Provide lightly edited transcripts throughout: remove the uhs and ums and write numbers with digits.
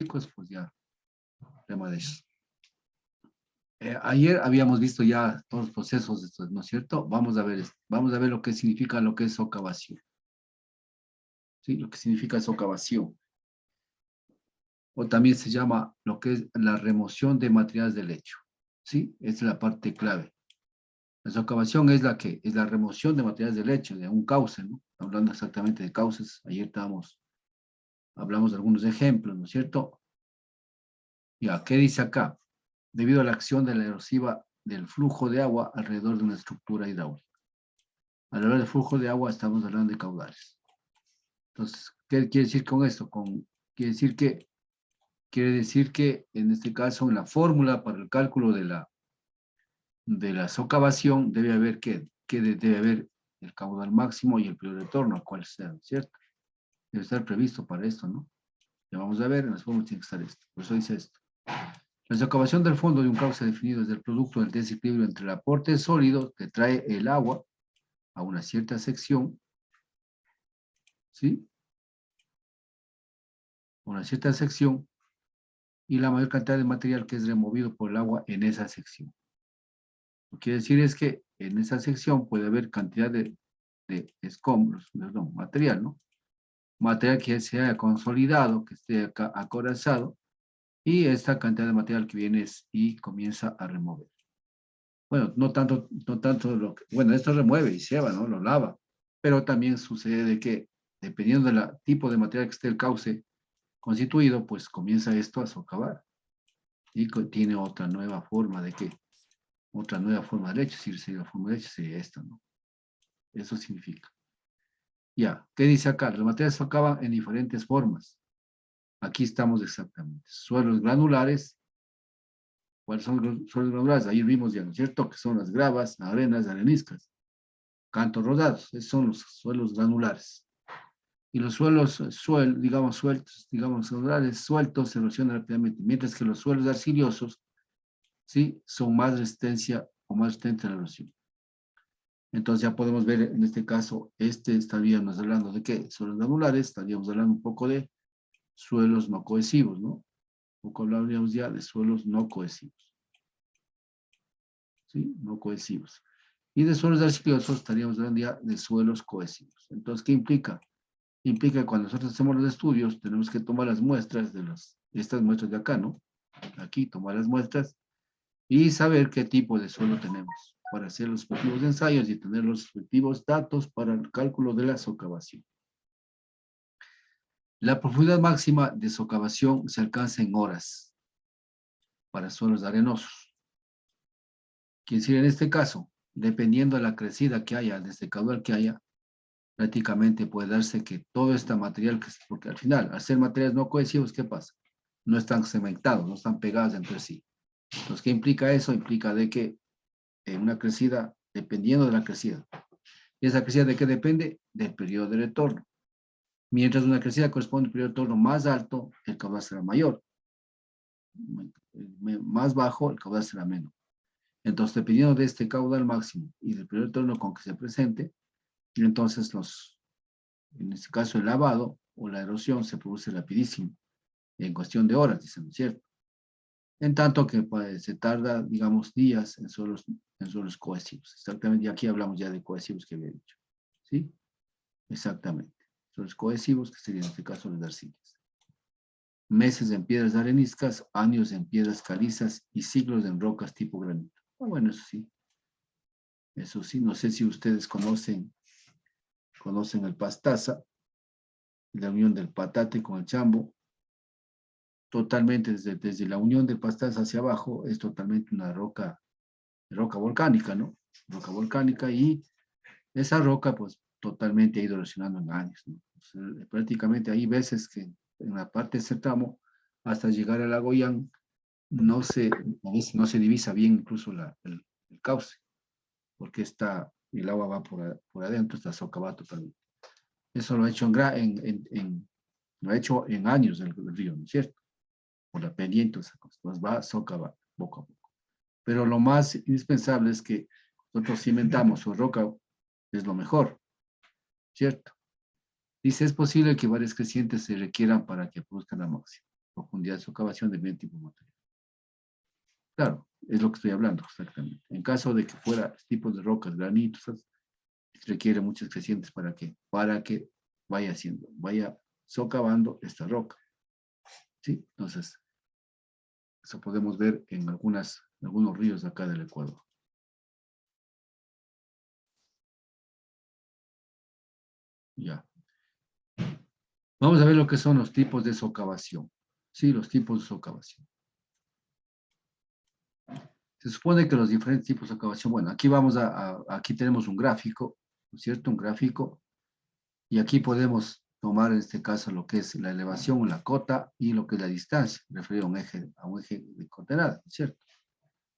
pues ya, tema de eso. Ayer habíamos visto ya todos los procesos estos, ¿no es cierto? Vamos a ver lo que significa lo que es socavación. ¿Sí? Lo que significa socavación. O también se llama lo que es la remoción de materiales del lecho. ¿Sí? Esa es la parte clave. La socavación es la remoción de materiales del lecho, de un cauce, ¿no? Hablando exactamente de cauces, ayer hablamos de algunos ejemplos, ¿no es cierto? Ya, ¿qué dice acá? Debido a la acción de la erosiva del flujo de agua alrededor de una estructura hidráulica. Al hablar de flujo de agua estamos hablando de caudales. Entonces, ¿qué quiere decir con esto? Quiere decir que en este caso, en la fórmula para el cálculo de la socavación debe haber debe haber el caudal máximo y el periodo de retorno, cual sea, ¿cierto? Debe estar previsto para esto, ¿no? Ya vamos a ver, en las fórmulas tiene que estar esto. Por eso dice esto. La socavación del fondo de un cauce definido es el producto del desequilibrio entre el aporte sólido que trae el agua a una cierta sección, ¿sí? Una cierta sección y la mayor cantidad de material que es removido por el agua en esa sección. Lo que quiere decir es que en esa sección puede haber cantidad de escombros, perdón, material, ¿no? Material que se haya consolidado, que esté acá acorazado, y esta cantidad de material que viene y comienza a remover. Bueno, no tanto bueno, esto remueve y se va, ¿no? Lo lava, pero también sucede de que, dependiendo del tipo de material que esté el cauce constituido, pues comienza esto a socavar y tiene otra nueva forma de qué, otra nueva forma de leche, si la forma de leche sería esta, ¿no? Eso significa. Ya, ¿qué dice acá? Los materiales socavan en diferentes formas. Aquí estamos exactamente. Suelos granulares. ¿Cuáles son los suelos granulares? Ahí vimos ya, ¿no es cierto? Que son las gravas, arenas, areniscas. Cantos rodados. Esos son los suelos granulares. Y los suelos, digamos, granulares sueltos se erosionan rápidamente. Mientras que los suelos arcillosos, ¿sí? Son más resistencia o más resistentes a la erosión. Entonces ya podemos ver en este caso, estaríamos hablando de qué, suelos granulares, estaríamos hablando un poco de suelos no cohesivos, ¿no? Un poco hablaríamos ya de suelos no cohesivos. ¿Sí? No cohesivos. Y de suelos arcillosos estaríamos hablando ya de suelos cohesivos. Entonces, ¿qué implica? Implica que cuando nosotros hacemos los estudios, tenemos que tomar las muestras estas muestras de acá, ¿no? Aquí, tomar las muestras y saber qué tipo de suelo tenemos para hacer los respectivos ensayos y tener los respectivos datos para el cálculo de la socavación. La profundidad máxima de socavación se alcanza en horas para suelos arenosos. Quiere decir, en este caso, dependiendo de la crecida que haya, de este caudal que haya, prácticamente puede darse que todo este material, porque al final, al ser materiales no cohesivos, ¿qué pasa? No están cementados, no están pegados entre sí. Entonces, ¿qué implica eso? Implica de que en una crecida, dependiendo de la crecida. ¿Y esa crecida de qué depende? Del periodo de retorno. Mientras una crecida corresponde a un periodo de retorno más alto, el caudal será mayor. Más bajo, el caudal será menor. Entonces, dependiendo de este caudal máximo y del periodo de retorno con que se presente, entonces en este caso el lavado o la erosión se produce rapidísimo, en cuestión de horas, dicen, ¿no es cierto? En tanto que pues, se tarda, digamos, días en suelos cohesivos. Exactamente, y aquí hablamos ya de cohesivos que había dicho. ¿Sí? Exactamente. Suelos cohesivos, que serían en este caso las arcillas. Meses en piedras areniscas, años en piedras calizas y siglos en rocas tipo granito. Ah, bueno, eso sí. Eso sí, no sé si ustedes conocen el pastaza, la unión del patate con el chambo. Totalmente desde la unión del pastaza hacia abajo es totalmente una roca volcánica, ¿no? Roca volcánica y esa roca pues totalmente ha ido erosionando en años, ¿no? O sea, prácticamente hay veces que en la parte de ese tramo hasta llegar al lago Yan a veces no se divisa bien incluso el cauce, porque el agua va por adentro, esta socava totalmente. Eso lo ha hecho lo ha hecho en años el río, ¿no es cierto? Por la pendiente, esa cosa, pues va socavando poco a poco. Pero lo más indispensable es que nosotros cimentamos su roca, es lo mejor, ¿cierto? Dice, es posible que varias crecientes se requieran para que produzcan la máxima. profundidad de socavación de bien tipo material. Claro, es lo que estoy hablando exactamente. En caso de que fuera tipos de rocas granitosas, requiere muchas crecientes para que vaya socavando esta roca. ¿Sí? Entonces, eso podemos ver en algunos ríos de acá del Ecuador. Ya. Vamos a ver lo que son los tipos de socavación. Sí, los tipos de socavación. Se supone que los diferentes tipos de socavación, bueno, aquí aquí tenemos un gráfico, ¿no es cierto? Un gráfico, y aquí podemos tomar en este caso lo que es la elevación o la cota y lo que es la distancia, referido a un eje de coordenadas, ¿no es cierto?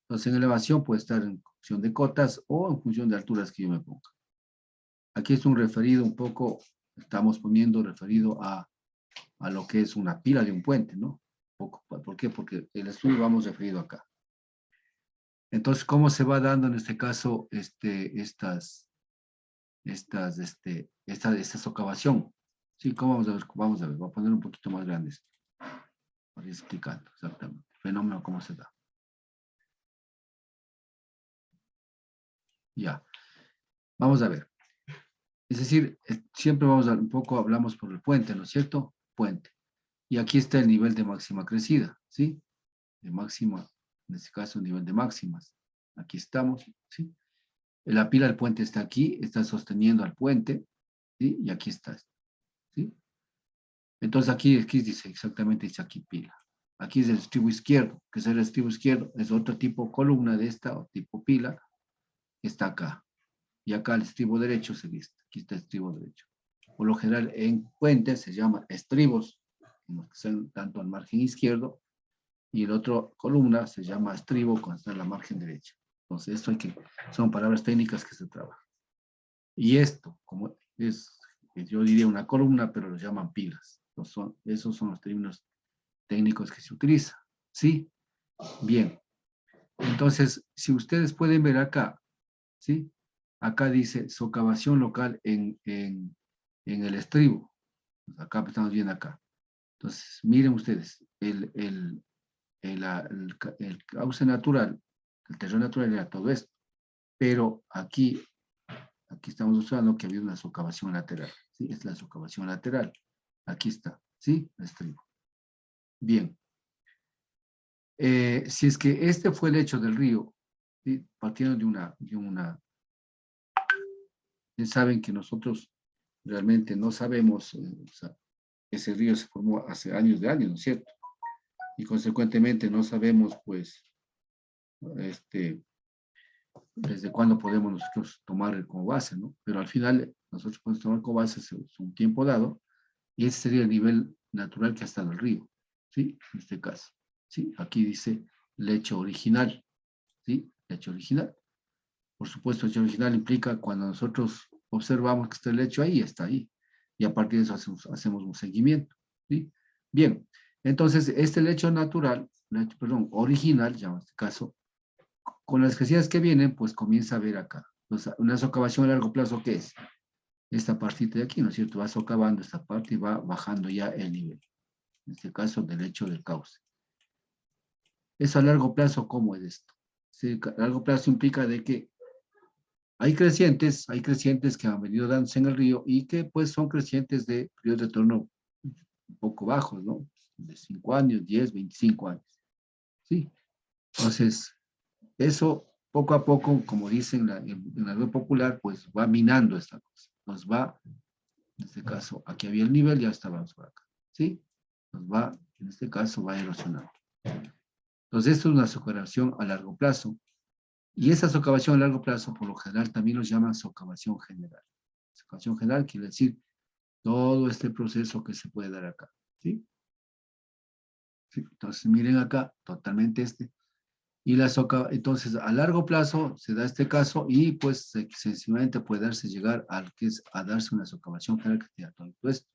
Entonces, en elevación puede estar en función de cotas o en función de alturas que yo me ponga. Aquí es un referido un poco, estamos poniendo referido a lo que es una pila de un puente, ¿no? ¿Por qué? Porque el estudio vamos referido acá. Entonces, ¿cómo se va dando en este caso esta socavación? Sí, ¿cómo vamos a ver? Vamos a ver, voy a poner un poquito más grande esto, para ir explicando exactamente el fenómeno, cómo se da. Ya, vamos a ver. Es decir, siempre un poco hablamos por el puente, ¿no es cierto? Puente. Y aquí está el nivel de máxima crecida, ¿sí? De máxima, en este caso, nivel de máximas. Aquí estamos, ¿sí? La pila del puente está aquí, está sosteniendo al puente, ¿sí? Y aquí está, ¿sí? Entonces aquí dice exactamente, dice aquí pila. Aquí es el estribo izquierdo, que es el estribo izquierdo, es otro tipo columna de esta, o tipo pila, que está acá. Y acá el estribo derecho se dice, aquí está el estribo derecho. Por lo general en puentes se llama estribos, que están tanto al margen izquierdo, y el otro columna se llama estribo cuando está en la margen derecha. Entonces esto son palabras técnicas que se trabajan. Y esto, como yo diría una columna, pero lo llaman pilas. Esos son los términos técnicos que se utilizan. ¿Sí? Bien. Entonces, si ustedes pueden ver acá, ¿sí? Acá dice socavación local en el estribo. Acá estamos viendo acá. Entonces, miren ustedes, el cauce natural, el terreno natural era todo esto. Pero aquí estamos usando que había una socavación lateral. ¿Sí? Es la socavación lateral. Aquí está. ¿Sí? El estribo. Bien. Si es que este fue el lecho del río, ¿sí? Partiendo de una. Ya saben que nosotros realmente no sabemos, o sea, ese río se formó hace años de años, ¿no es cierto? Y consecuentemente no sabemos, pues, desde cuándo podemos nosotros tomar como base, ¿no? Pero al final nosotros podemos tomar como base un tiempo dado y ese sería el nivel natural que ha estado el río, ¿sí? En este caso, ¿sí? Aquí dice lecho original, ¿sí? Lecho original. Por supuesto, lecho original implica cuando nosotros observamos que está el lecho ahí, está ahí. Y a partir de eso hacemos un seguimiento, ¿sí? Bien, entonces este lecho natural, original, ya en este caso, con las crecidas que vienen, pues comienza a ver acá. Entonces, una socavación a largo plazo, ¿qué es? Esta partita de aquí, ¿no es cierto? Va socavando esta parte y va bajando ya el nivel. En este caso, del lecho del cauce. Eso a largo plazo, ¿cómo es esto? Sí, a largo plazo implica de que hay crecientes que han venido dándose en el río y que pues son crecientes de periodos de torno un poco bajos, ¿no? De 5 años, 10, 25 años. ¿Sí? Entonces, eso poco a poco, como dicen en la red popular, pues va minando esta cosa. Nos va, en este caso, aquí había el nivel, ya estábamos por acá. ¿Sí? Nos va, en este caso, va erosionando. Entonces, esto es una socavación a largo plazo. Y esa socavación a largo plazo, por lo general, también los llaman socavación general. Socavación general quiere decir todo este proceso que se puede dar acá. ¿Sí? ¿Sí? Entonces, miren acá, totalmente y entonces a largo plazo se da este caso y pues sencillamente puede llegar a darse una socavación general que tenga todo esto.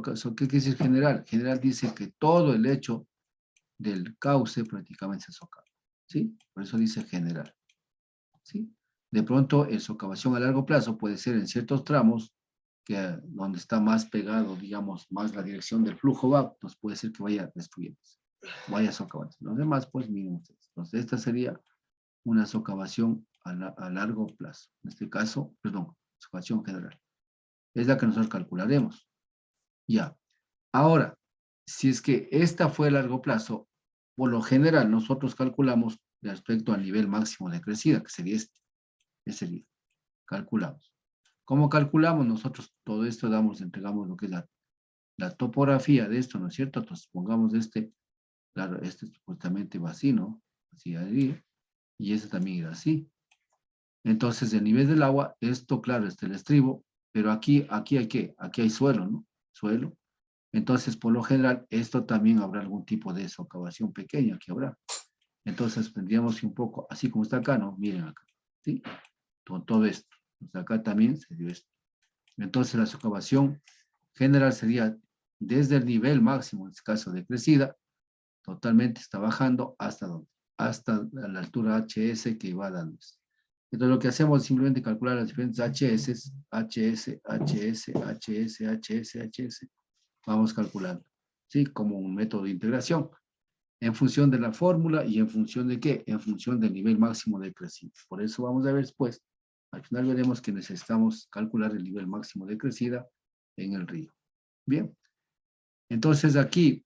¿Qué quiere decir general? General dice que todo el lecho del cauce prácticamente se socava, ¿sí? Por eso dice general, ¿sí? De pronto, el socavación a largo plazo puede ser en ciertos tramos que donde está más pegado, digamos, más la dirección del flujo va, pues puede ser que vaya destruyéndose, vaya socavándose. Los demás, pues miren ustedes. Entonces, esta sería una socavación a largo plazo. En este caso, perdón, socavación general. Es la que nosotros calcularemos. Ya. Ahora, si es que esta fue a largo plazo, por lo general nosotros calculamos respecto al nivel máximo de crecida, que sería este. Ese sería. Calculamos. ¿Cómo calculamos? Nosotros todo esto entregamos lo que es la topografía de esto, ¿no es cierto? Entonces pongamos claro, este supuestamente va así, ¿no? Así ahí, y este también irá así. Entonces el nivel del agua, esto claro, este el estribo, pero aquí hay ¿qué? Aquí hay suelo, ¿no? Suelo. Entonces, por lo general, esto también habrá algún tipo de socavación pequeña que habrá. Entonces, tendríamos un poco, así como está acá, ¿no? Miren acá, ¿sí? Con todo esto. Entonces, acá también se dio esto. Entonces, la socavación general sería desde el nivel máximo, en este caso de crecida, totalmente está bajando hasta dónde? Hasta la altura HS que va dando. Entonces, lo que hacemos es simplemente calcular las diferentes HS, HS, HS, HS, HS, HS. Vamos calculando, ¿sí? Como un método de integración. En función de la fórmula y en función de qué? En función del nivel máximo de crecida. Por eso vamos a ver después. Al final veremos que necesitamos calcular el nivel máximo de crecida en el río. Bien. Entonces aquí,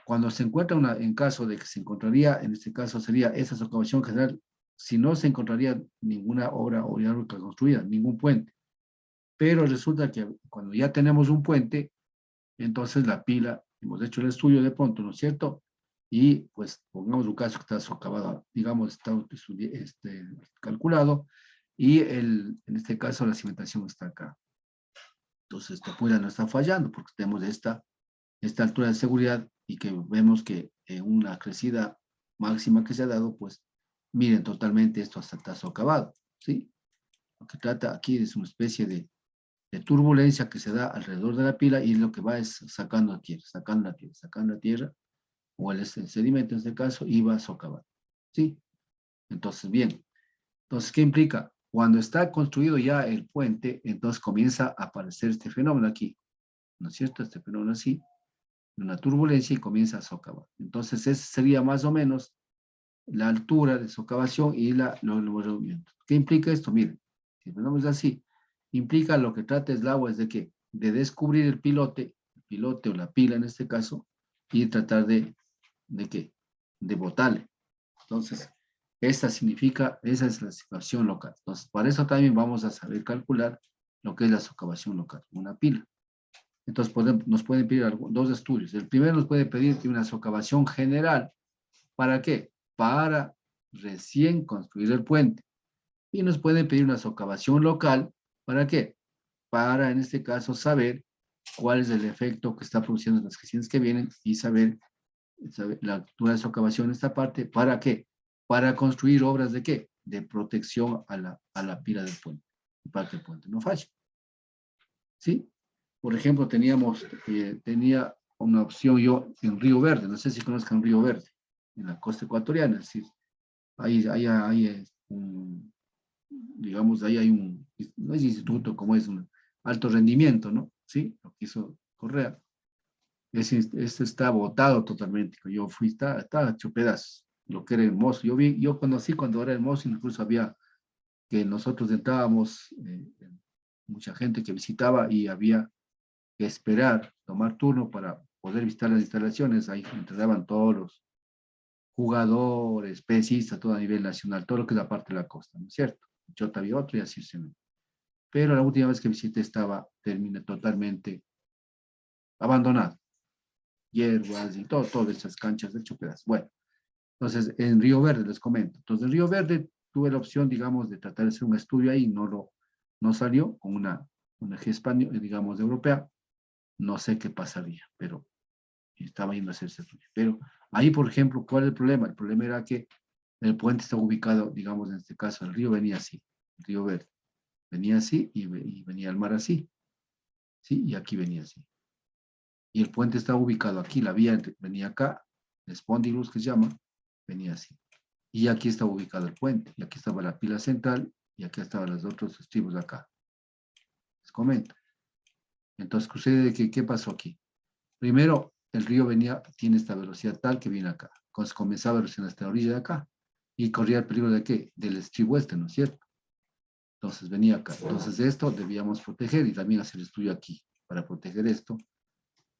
cuando se encuentra en caso de que se encontraría, en este caso sería esa socavación general, si no se encontraría ninguna obra hidráulica construida, ningún puente. Pero resulta que cuando ya tenemos un puente, entonces la pila, hemos hecho el estudio de pronto, ¿no es cierto? Y pues pongamos un caso que está socavado, digamos, está calculado, y en este caso la cimentación está acá. Entonces esta pila no está fallando porque tenemos esta altura de seguridad y que vemos que en una crecida máxima que se ha dado, pues miren, totalmente esto está socavado, ¿sí? Lo que trata aquí es una especie de turbulencia que se da alrededor de la pila y lo que va es sacando la tierra, sacando la tierra, o el sedimento en este caso, y va socavando, ¿sí? Entonces, bien. Entonces, ¿qué implica? Cuando está construido ya el puente, entonces comienza a aparecer este fenómeno aquí, ¿no es cierto? Este fenómeno así, una turbulencia y comienza a socavar. Entonces, ese sería más o menos la altura de socavación y los movimientos. ¿Qué implica esto? Miren, si ponemos así, implica lo que trata el agua es de que de descubrir el pilote o la pila en este caso, y tratar ¿de qué? De botarle. Entonces, esa es la socavación local. Entonces, para eso también vamos a saber calcular lo que es la socavación local, una pila. Entonces, nos pueden pedir dos estudios. El primero nos puede pedir una socavación general. ¿Para qué? Para recién construir el puente. Y nos pueden pedir una socavación local. ¿Para qué? Para, en este caso, saber cuál es el efecto que está produciendo las crecientes que vienen y saber la altura de socavación en esta parte. ¿Para qué? Para construir obras de qué? De protección a la pila del puente. Para que el puente no falle. ¿Sí? Por ejemplo, tenía una opción yo en Río Verde. No sé si conozcan Río Verde, en la costa ecuatoriana. Es decir, ahí digamos, ahí hay no es instituto, como es un alto rendimiento, ¿no? Sí, lo que hizo Correa. Este está botado totalmente. Yo fui, está hecho pedazos, lo que era hermoso. Yo conocí cuando era hermoso, incluso había que nosotros entrábamos, mucha gente que visitaba y había que esperar, tomar turno para poder visitar las instalaciones. Ahí entrenaban todos los jugadores, pesistas, todo a nivel nacional, todo lo que es la parte de la costa, ¿no es cierto? Yo había otro y así se me. Pero la última vez que visité terminé totalmente abandonado. Hierbas y todas esas canchas de pedazos. Bueno, entonces en Río Verde les comento. Entonces en Río Verde tuve la opción, digamos, de tratar de hacer un estudio ahí, no salió con una española, digamos, europea. No sé qué pasaría, pero estaba yendo a hacer ese estudio. Pero ahí, por ejemplo, ¿cuál es el problema? El problema era que el puente estaba ubicado, digamos, en este caso, el río venía así, el río Verde. Venía así y venía al mar así, ¿sí? Y aquí venía así. Y el puente estaba ubicado aquí, la vía venía acá, el Spondylus que se llama, venía así. Y aquí estaba ubicado el puente, y aquí estaba la pila central, y aquí estaban los otros estribos de acá. Les comento. Entonces, ¿qué sucede? ¿Qué pasó aquí? Primero, el río tiene esta velocidad tal que viene acá. Entonces comenzaba a erosionar hasta la orilla de acá. Y corría el peligro de qué? Del estribo este, ¿no es cierto? Entonces venía acá. Entonces esto debíamos proteger y también hacer el estudio aquí para proteger esto.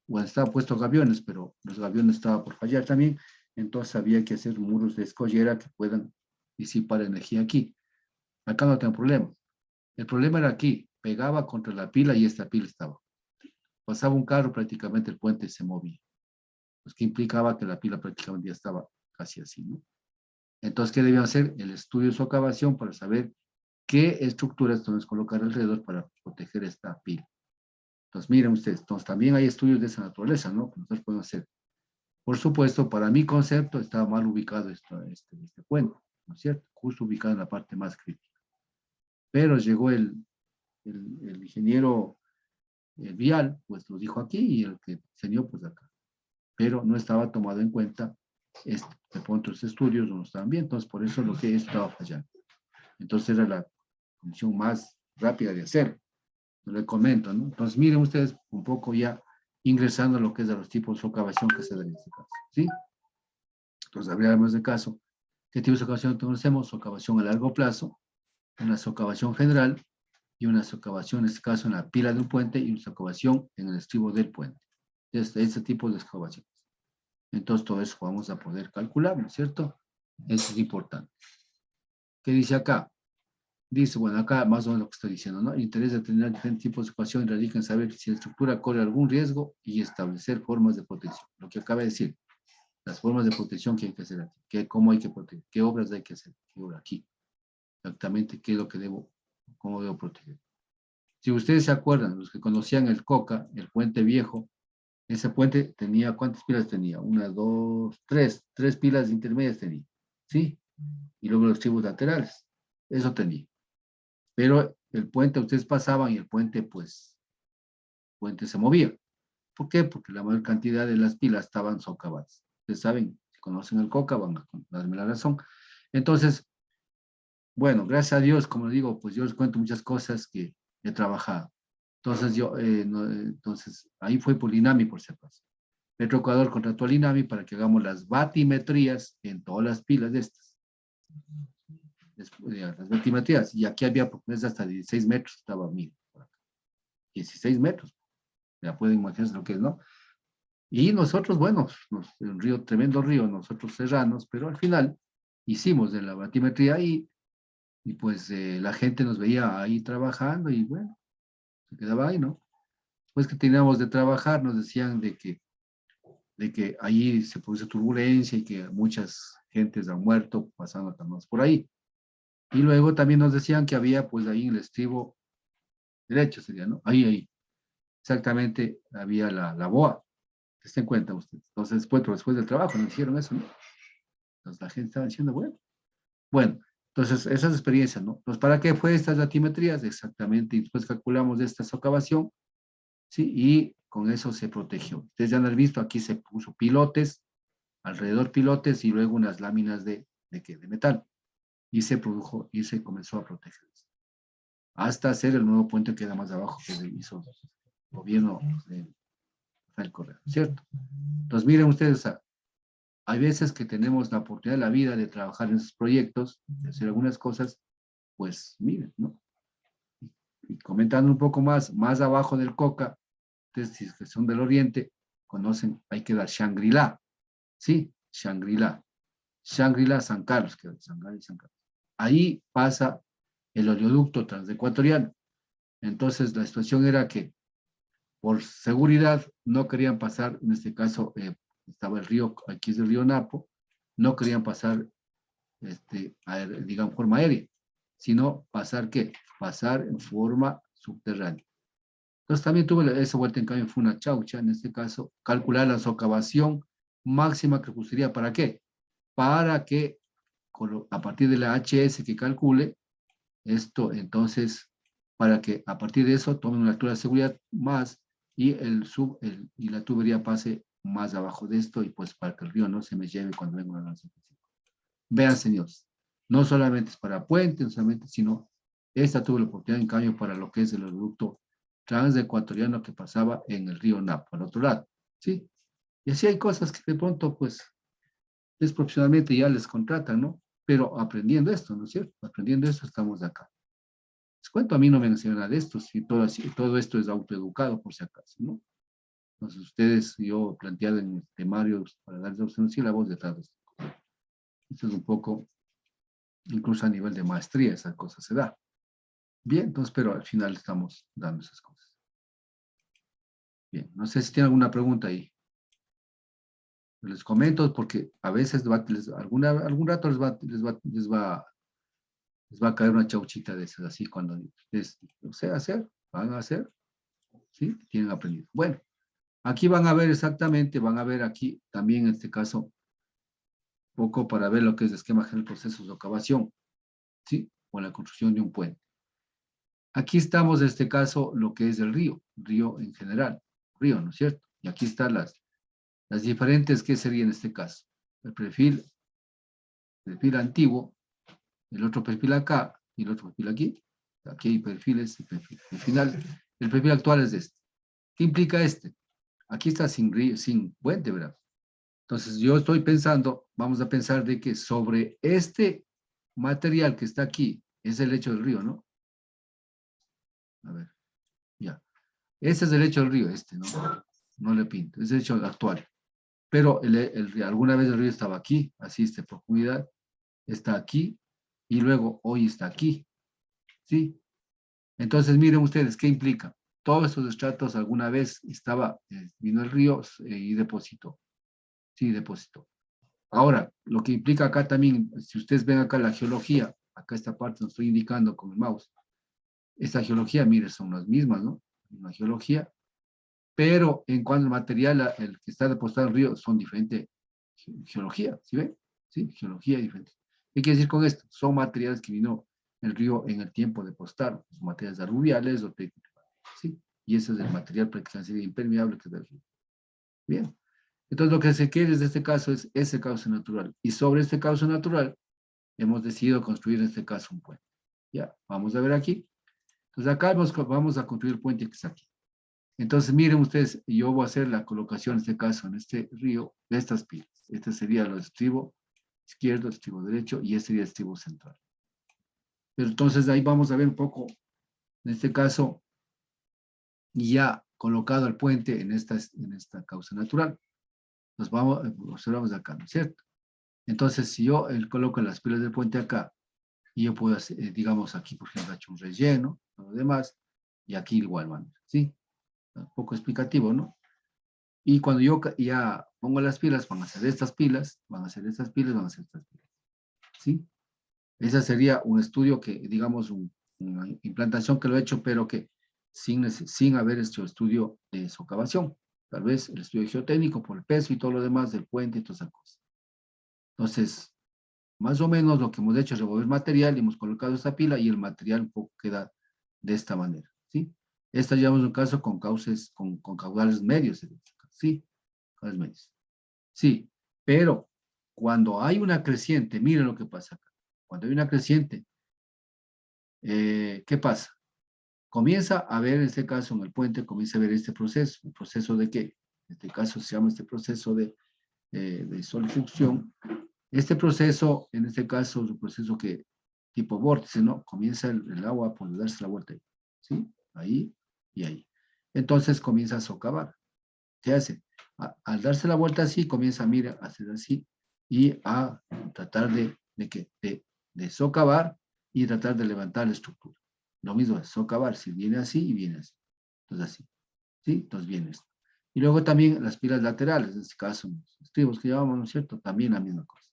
Bueno, estaba puesto gaviones, pero los gaviones estaban por fallar también. Entonces había que hacer muros de escollera que puedan disipar energía aquí. Acá no tengo problema. El problema era aquí. Pegaba contra la pila y esta pila estaba. Pasaba un carro, prácticamente el puente se movía. Pues que implicaba que la pila prácticamente ya estaba casi así, ¿no? Entonces, ¿qué debíamos hacer? El estudio de socavación para saber qué estructuras tenemos que colocar alrededor para proteger esta pila. Entonces, miren ustedes, entonces también hay estudios de esa naturaleza, ¿no? Que nosotros podemos hacer. Por supuesto, para mi concepto estaba mal ubicado este puente, ¿no es cierto? Justo ubicado en la parte más crítica. Pero llegó el ingeniero vial, pues lo dijo aquí y el que diseñó, pues acá. Pero no estaba tomado en cuenta de pronto los estudios no estaban bien, entonces por eso lo que estaba fallando. Entonces era la condición más rápida de hacer, lo comento, ¿no? Entonces miren ustedes un poco ya ingresando a lo que es de los tipos de socavación que se da en este caso, ¿sí? Entonces hablaremos de caso. ¿Qué tipo de socavación conocemos? Socavación a largo plazo, una socavación general y una socavación, en este caso, en la pila de un puente y una socavación en el estribo del puente. Este tipo de excavaciones. Entonces todo eso vamos a poder calcular, ¿no es cierto? Eso es importante. ¿Qué dice acá? Dice, bueno, acá más o menos lo que estoy diciendo, ¿no? El interés de tener diferentes tipos de ecuación radica en saber si la estructura corre algún riesgo y establecer formas de protección. Lo que acaba de decir, las formas de protección que hay que hacer aquí, cómo hay que proteger, qué obras hay que hacer, qué obra aquí, exactamente qué es lo que cómo debo proteger. Si ustedes se acuerdan, los que conocían el Coca, el puente viejo, ese puente tenía, ¿cuántas pilas tenía? Una, dos, tres pilas intermedias tenía, ¿sí? Y luego los tribus laterales, eso tenía. Pero el puente, ustedes pasaban y el puente, pues, el puente se movía. ¿Por qué? Porque la mayor cantidad de las pilas estaban socavadas. Ustedes saben, si conocen el Coca, van a darme la razón. Entonces, bueno, gracias a Dios, como digo, pues yo les cuento muchas cosas que he trabajado. Entonces, entonces ahí fue por Linami, por si acaso. Petroecuador contrató a Linami para que hagamos las batimetrías en todas las pilas de estas. Las batimetrías. Y aquí había pues, hasta 16 metros, estaba, mira, 16 metros. Ya pueden imaginarse lo que es, ¿no? Y nosotros, bueno, un río, tremendo río, nosotros serranos, pero al final hicimos de la batimetría ahí y pues la gente nos veía ahí trabajando y bueno, se quedaba ahí, ¿no? Después que teníamos de trabajar, nos decían de que ahí se produce turbulencia y que muchas gentes han muerto pasando también por ahí. Y luego también nos decían que había pues ahí en el estribo derecho sería, ¿no? Ahí, exactamente había la boa. Que se en cuenta ustedes. Entonces, después del trabajo nos dijeron eso, ¿no? Entonces la gente estaba diciendo, bueno, entonces esas experiencias, ¿no? Entonces, ¿para qué fue estas latimetrías? Exactamente, y después calculamos esta socavación, ¿sí? Y con eso se protegió. Ustedes ya han visto, aquí se puso pilotes, alrededor pilotes y luego unas láminas de metal. Y se produjo y se comenzó a proteger. Hasta hacer el nuevo puente que queda más abajo que hizo el gobierno de Rafael Correa, ¿cierto? Entonces miren ustedes, hay veces que tenemos la oportunidad de la vida de trabajar en esos proyectos, de hacer algunas cosas, pues miren, ¿no? Y comentando un poco más abajo del Coca, ustedes si son del Oriente, conocen, hay que dar Shangri-La, ¿sí? Shangri-La. Shangri-La, San Carlos, que San Carlos, San Carlos. Ahí pasa el oleoducto transecuatoriano. Entonces la situación era que por seguridad no querían pasar, en este caso estaba el río, aquí es el río Napo, no querían pasar, digamos, forma aérea, sino pasar, ¿qué? Pasar en forma subterránea. Entonces también tuve esa vuelta en cambio, fue una chaucha, en este caso, calcular la socavación máxima que sería, ¿para qué? Para que a partir de la HS que calcule, esto entonces, para que a partir de eso tomen una altura de seguridad más y y la tubería pase más abajo de esto y pues para que el río no se me lleve cuando venga una gran superficie. Vean, señores, no solamente es para puentes, no solamente, sino esta tuve la oportunidad en cambio para lo que es el oleoducto transecuatoriano que pasaba en el río Napo, al otro lado, ¿sí? Y así hay cosas que de pronto, pues, desproporcionalmente ya les contratan, ¿no? Pero aprendiendo esto, ¿no es cierto? Aprendiendo esto estamos acá. Les cuento, a mí no me enseñan nada de esto, si todo esto es autoeducado, por si acaso, ¿no? Entonces, ustedes, yo planteado en el temario para darles opciones sílabos detrás de esto. Esto es un poco, incluso a nivel de maestría, esa cosa se da. Bien, entonces, pero al final estamos dando esas cosas. Bien, no sé si tienen alguna pregunta ahí. Les comento porque a veces algún rato les va a caer una chauchita de esas, así cuando ustedes, no sé, van a hacer, ¿sí? Tienen aprendido. Bueno, aquí van a ver exactamente, van a ver aquí también en este caso, poco para ver lo que es el esquema general de procesos de excavación, ¿sí? O la construcción de un puente. Aquí estamos, en este caso, lo que es el río en general, río, ¿no es cierto? Y aquí están las diferentes, ¿qué sería en este caso? El perfil antiguo, el otro perfil acá y el otro perfil aquí. Aquí hay perfiles, el final, el perfil actual es este. ¿Qué implica este? Aquí está sin puente, ¿verdad? Entonces yo estoy pensando, vamos a pensar de que sobre este material que está aquí, es el lecho del río, ¿no? A ver, ya. Ese es el lecho del río, este, ¿no? No le pinto, es el lecho actual. Pero alguna vez el río estaba aquí, así esta profundidad, está aquí, y luego hoy está aquí, ¿sí? Entonces miren ustedes, ¿qué implica? Todos estos estratos alguna vez vino el río y depositó, sí, depositó. Ahora, lo que implica acá también, si ustedes ven acá la geología, acá esta parte nos estoy indicando con el mouse, esta geología, mire, son las mismas, ¿no? Una geología, pero en cuanto al material, el que está depositado en el río, son diferentes geología, ¿sí ven? Sí, geología diferente. ¿Qué quiere decir con esto? Son materiales que vino el río en el tiempo de postar, son materiales aluviales o técnicos, ¿sí? Y ese es el material prácticamente impermeable que es del río. Bien. Entonces lo que se quiere en este caso es ese cauce natural. Y sobre este cauce natural hemos decidido construir en este caso un puente. Ya, vamos a ver aquí. Entonces acá vamos a construir el puente que está aquí. Entonces miren ustedes, yo voy a hacer la colocación en este caso, en este río, de estas pilas. Este sería el estribo izquierdo, el estribo derecho y este sería el estribo central. Pero entonces ahí vamos a ver un poco, en este caso, ya colocado el puente en esta causa natural. Nos vamos, observamos acá, ¿no es cierto? Entonces, si yo coloco las pilas del puente acá, y yo puedo hacer, digamos, aquí, por ejemplo, he hecho un relleno, todo lo demás, y aquí igual, ¿no? ¿Sí? Un poco explicativo, ¿no? Y cuando yo ya pongo las pilas, van a ser estas pilas, van a ser estas pilas, van a ser estas pilas. ¿Sí? Ese sería un estudio que, digamos, una implantación que lo he hecho, pero que sin haber hecho estudio de socavación. Tal vez el estudio geotécnico por el peso y todo lo demás del puente y todas esas cosas. Entonces, más o menos lo que hemos hecho es revolver material y hemos colocado esta pila y el material un poco queda de esta manera. ¿Sí? Esta llevamos un caso con cauces, con caudales medios. ¿Sí? Caudales medios. Sí, pero cuando hay una creciente, miren lo que pasa acá. Cuando hay una creciente, ¿qué pasa? Comienza a ver, en este caso, en el puente, comienza a ver este proceso. ¿Un proceso de qué? En este caso se llama este proceso de solidificación. Este proceso, en este caso, es un proceso que, tipo vórtice, ¿no? Comienza el agua por darse la vuelta ahí, ¿sí? Ahí y ahí. Entonces comienza a socavar. ¿Qué hace? Al darse la vuelta así, comienza, mira, a hacer así y a tratar de socavar y tratar de levantar la estructura. Lo mismo es socavar, si viene así y viene así. Entonces así, ¿sí? Entonces viene esto. Y luego también las pilas laterales, en este caso, los estribos que llamamos, ¿no es cierto? También la misma cosa.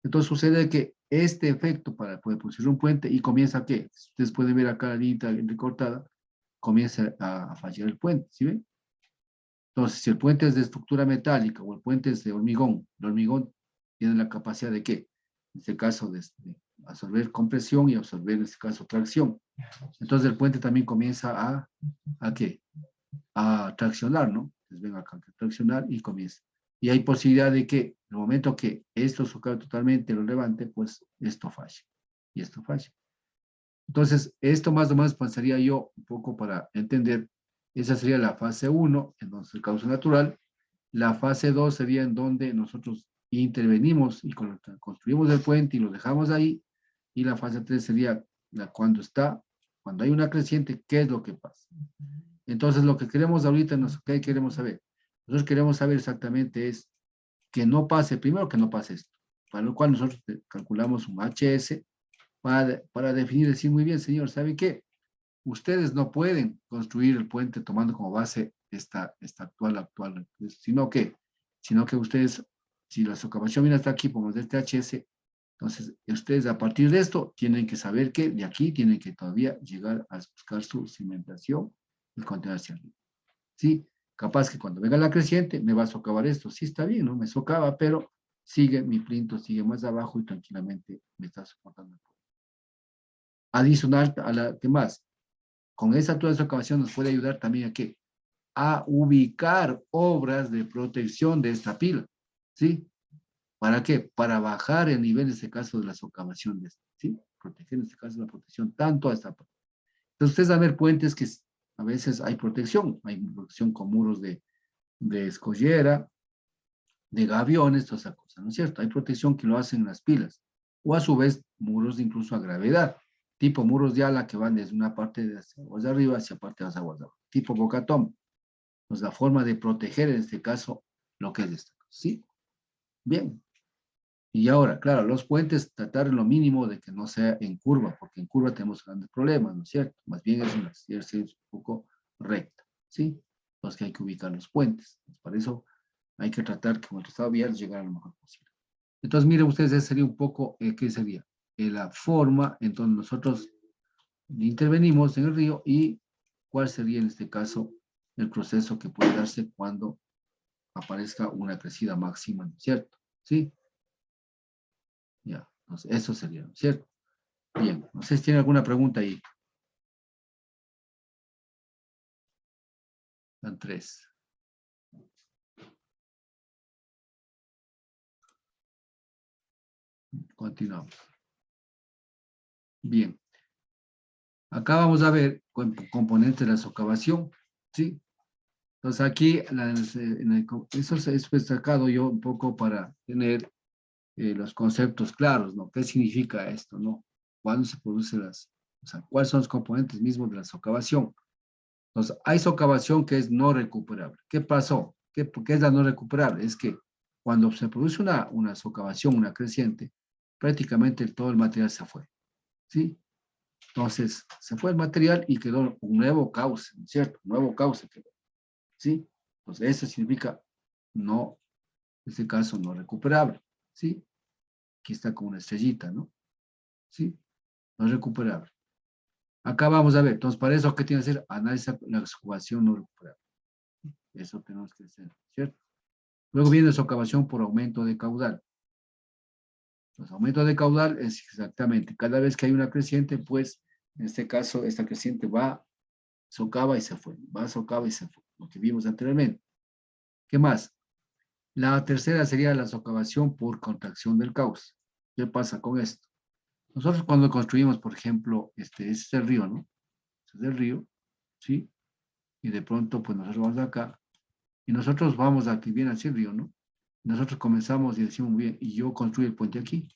Entonces sucede que este efecto para poder producir un puente y comienza a ¿qué? Ustedes pueden ver acá la línea recortada, comienza a fallar el puente, ¿sí ven? Entonces, si el puente es de estructura metálica o el puente es de hormigón, el hormigón tiene la capacidad de ¿qué? En este caso, de absorber compresión y absorber, en este caso, tracción. Entonces, el puente también comienza ¿a qué? A traccionar, ¿no? Entonces, ven acá, traccionar y comienza. Y hay posibilidad de que, en el momento que esto socave totalmente lo levante, pues esto falle. Y esto falle. Entonces, esto más o menos pensaría yo un poco para entender Esa sería la fase 1, entonces el cauce natural. La fase 2 sería en donde nosotros intervenimos y construimos el puente y lo dejamos ahí. Y la fase 3 sería cuando hay una creciente, ¿qué es lo que pasa? Entonces, lo que queremos ahorita, ¿qué queremos saber? Nosotros queremos saber exactamente es que no pase, primero que no pase esto, para lo cual nosotros calculamos un HS para definir, decir muy bien, señor, ¿sabe qué? Ustedes no pueden construir el puente tomando como base esta actual, sino que ustedes, si la socavación viene hasta aquí, como este HS, entonces ustedes a partir de esto tienen que saber que de aquí tienen que todavía llegar a buscar su cimentación y continuar hacia arriba. ¿Sí? Capaz que cuando venga la creciente me va a socavar esto. Sí, está bien, ¿no? Me socava, pero sigue, mi plinto sigue más abajo y tranquilamente me está soportando. Adicional a la que más, con esa toda esa excavación nos puede ayudar también a qué? A ubicar obras de protección de esta pila, ¿sí? ¿Para qué? Para bajar el nivel, en este caso, de la socavación de esta, ¿sí? Proteger, en este caso, la protección tanto a esta parte. Entonces, ustedes van a ver puentes que a veces hay protección con muros de escollera, de gaviones, toda esa cosa, ¿no es cierto? Hay protección que lo hacen las pilas, o a su vez muros incluso a gravedad, tipo muros de ala que van desde una parte de las aguas de arriba hacia parte de las aguas de abajo, tipo bocatón. Pues la forma de proteger en este caso lo que es esto, ¿sí? Bien. Y ahora, claro, los puentes tratar lo mínimo de que no sea en curva, porque en curva tenemos grandes problemas, ¿no es cierto? Más bien es un poco recta, ¿sí? Entonces que hay que ubicar los puentes. Para eso hay que tratar que nuestro estado vial llegue a lo mejor posible. Entonces, miren ustedes, ese sería un poco, ¿qué sería? La forma en donde nosotros intervenimos en el río y cuál sería en este caso el proceso que puede darse cuando aparezca una crecida máxima, ¿no es cierto? ¿Sí? Ya, entonces eso sería, ¿no es cierto? Bien, no sé si tiene alguna pregunta ahí. Están tres. Continuamos. Bien. Acá vamos a ver componentes de la socavación, ¿sí? Entonces aquí, eso es destacado yo un poco para tener los conceptos claros, ¿no? ¿Qué significa esto, no? ¿Cuándo se produce o sea, cuáles son los componentes mismos de la socavación? Entonces, hay socavación que es no recuperable. ¿Qué pasó? ¿Qué es la no recuperable? Es que cuando se produce una socavación, una creciente, prácticamente todo el material se fue, ¿sí? Entonces, se fue el material y quedó un nuevo cauce, ¿cierto? Un nuevo cauce quedó, ¿sí? Entonces, eso significa no, en este caso, no recuperable, ¿sí? Aquí está con una estrellita, ¿no? ¿Sí? No recuperable. Acá vamos a ver, entonces, para eso, ¿qué tiene que hacer? Analizar la excavación no recuperable. Eso tenemos que hacer, ¿cierto? Luego viene socavación por aumento de caudal. Los aumentos de caudal es exactamente, cada vez que hay una creciente, pues, en este caso, esta creciente va, socava y se fue, va, socava y se fue, lo que vimos anteriormente. ¿Qué más? La tercera sería la socavación por contracción del cauce. ¿Qué pasa con esto? Nosotros cuando construimos, por ejemplo, este es el río, ¿no? Este es el río, ¿sí? Y de pronto, pues nosotros vamos acá, y nosotros vamos a que viene hacia el río, ¿no? Nosotros comenzamos y decimos, bien, y yo construyo el puente aquí.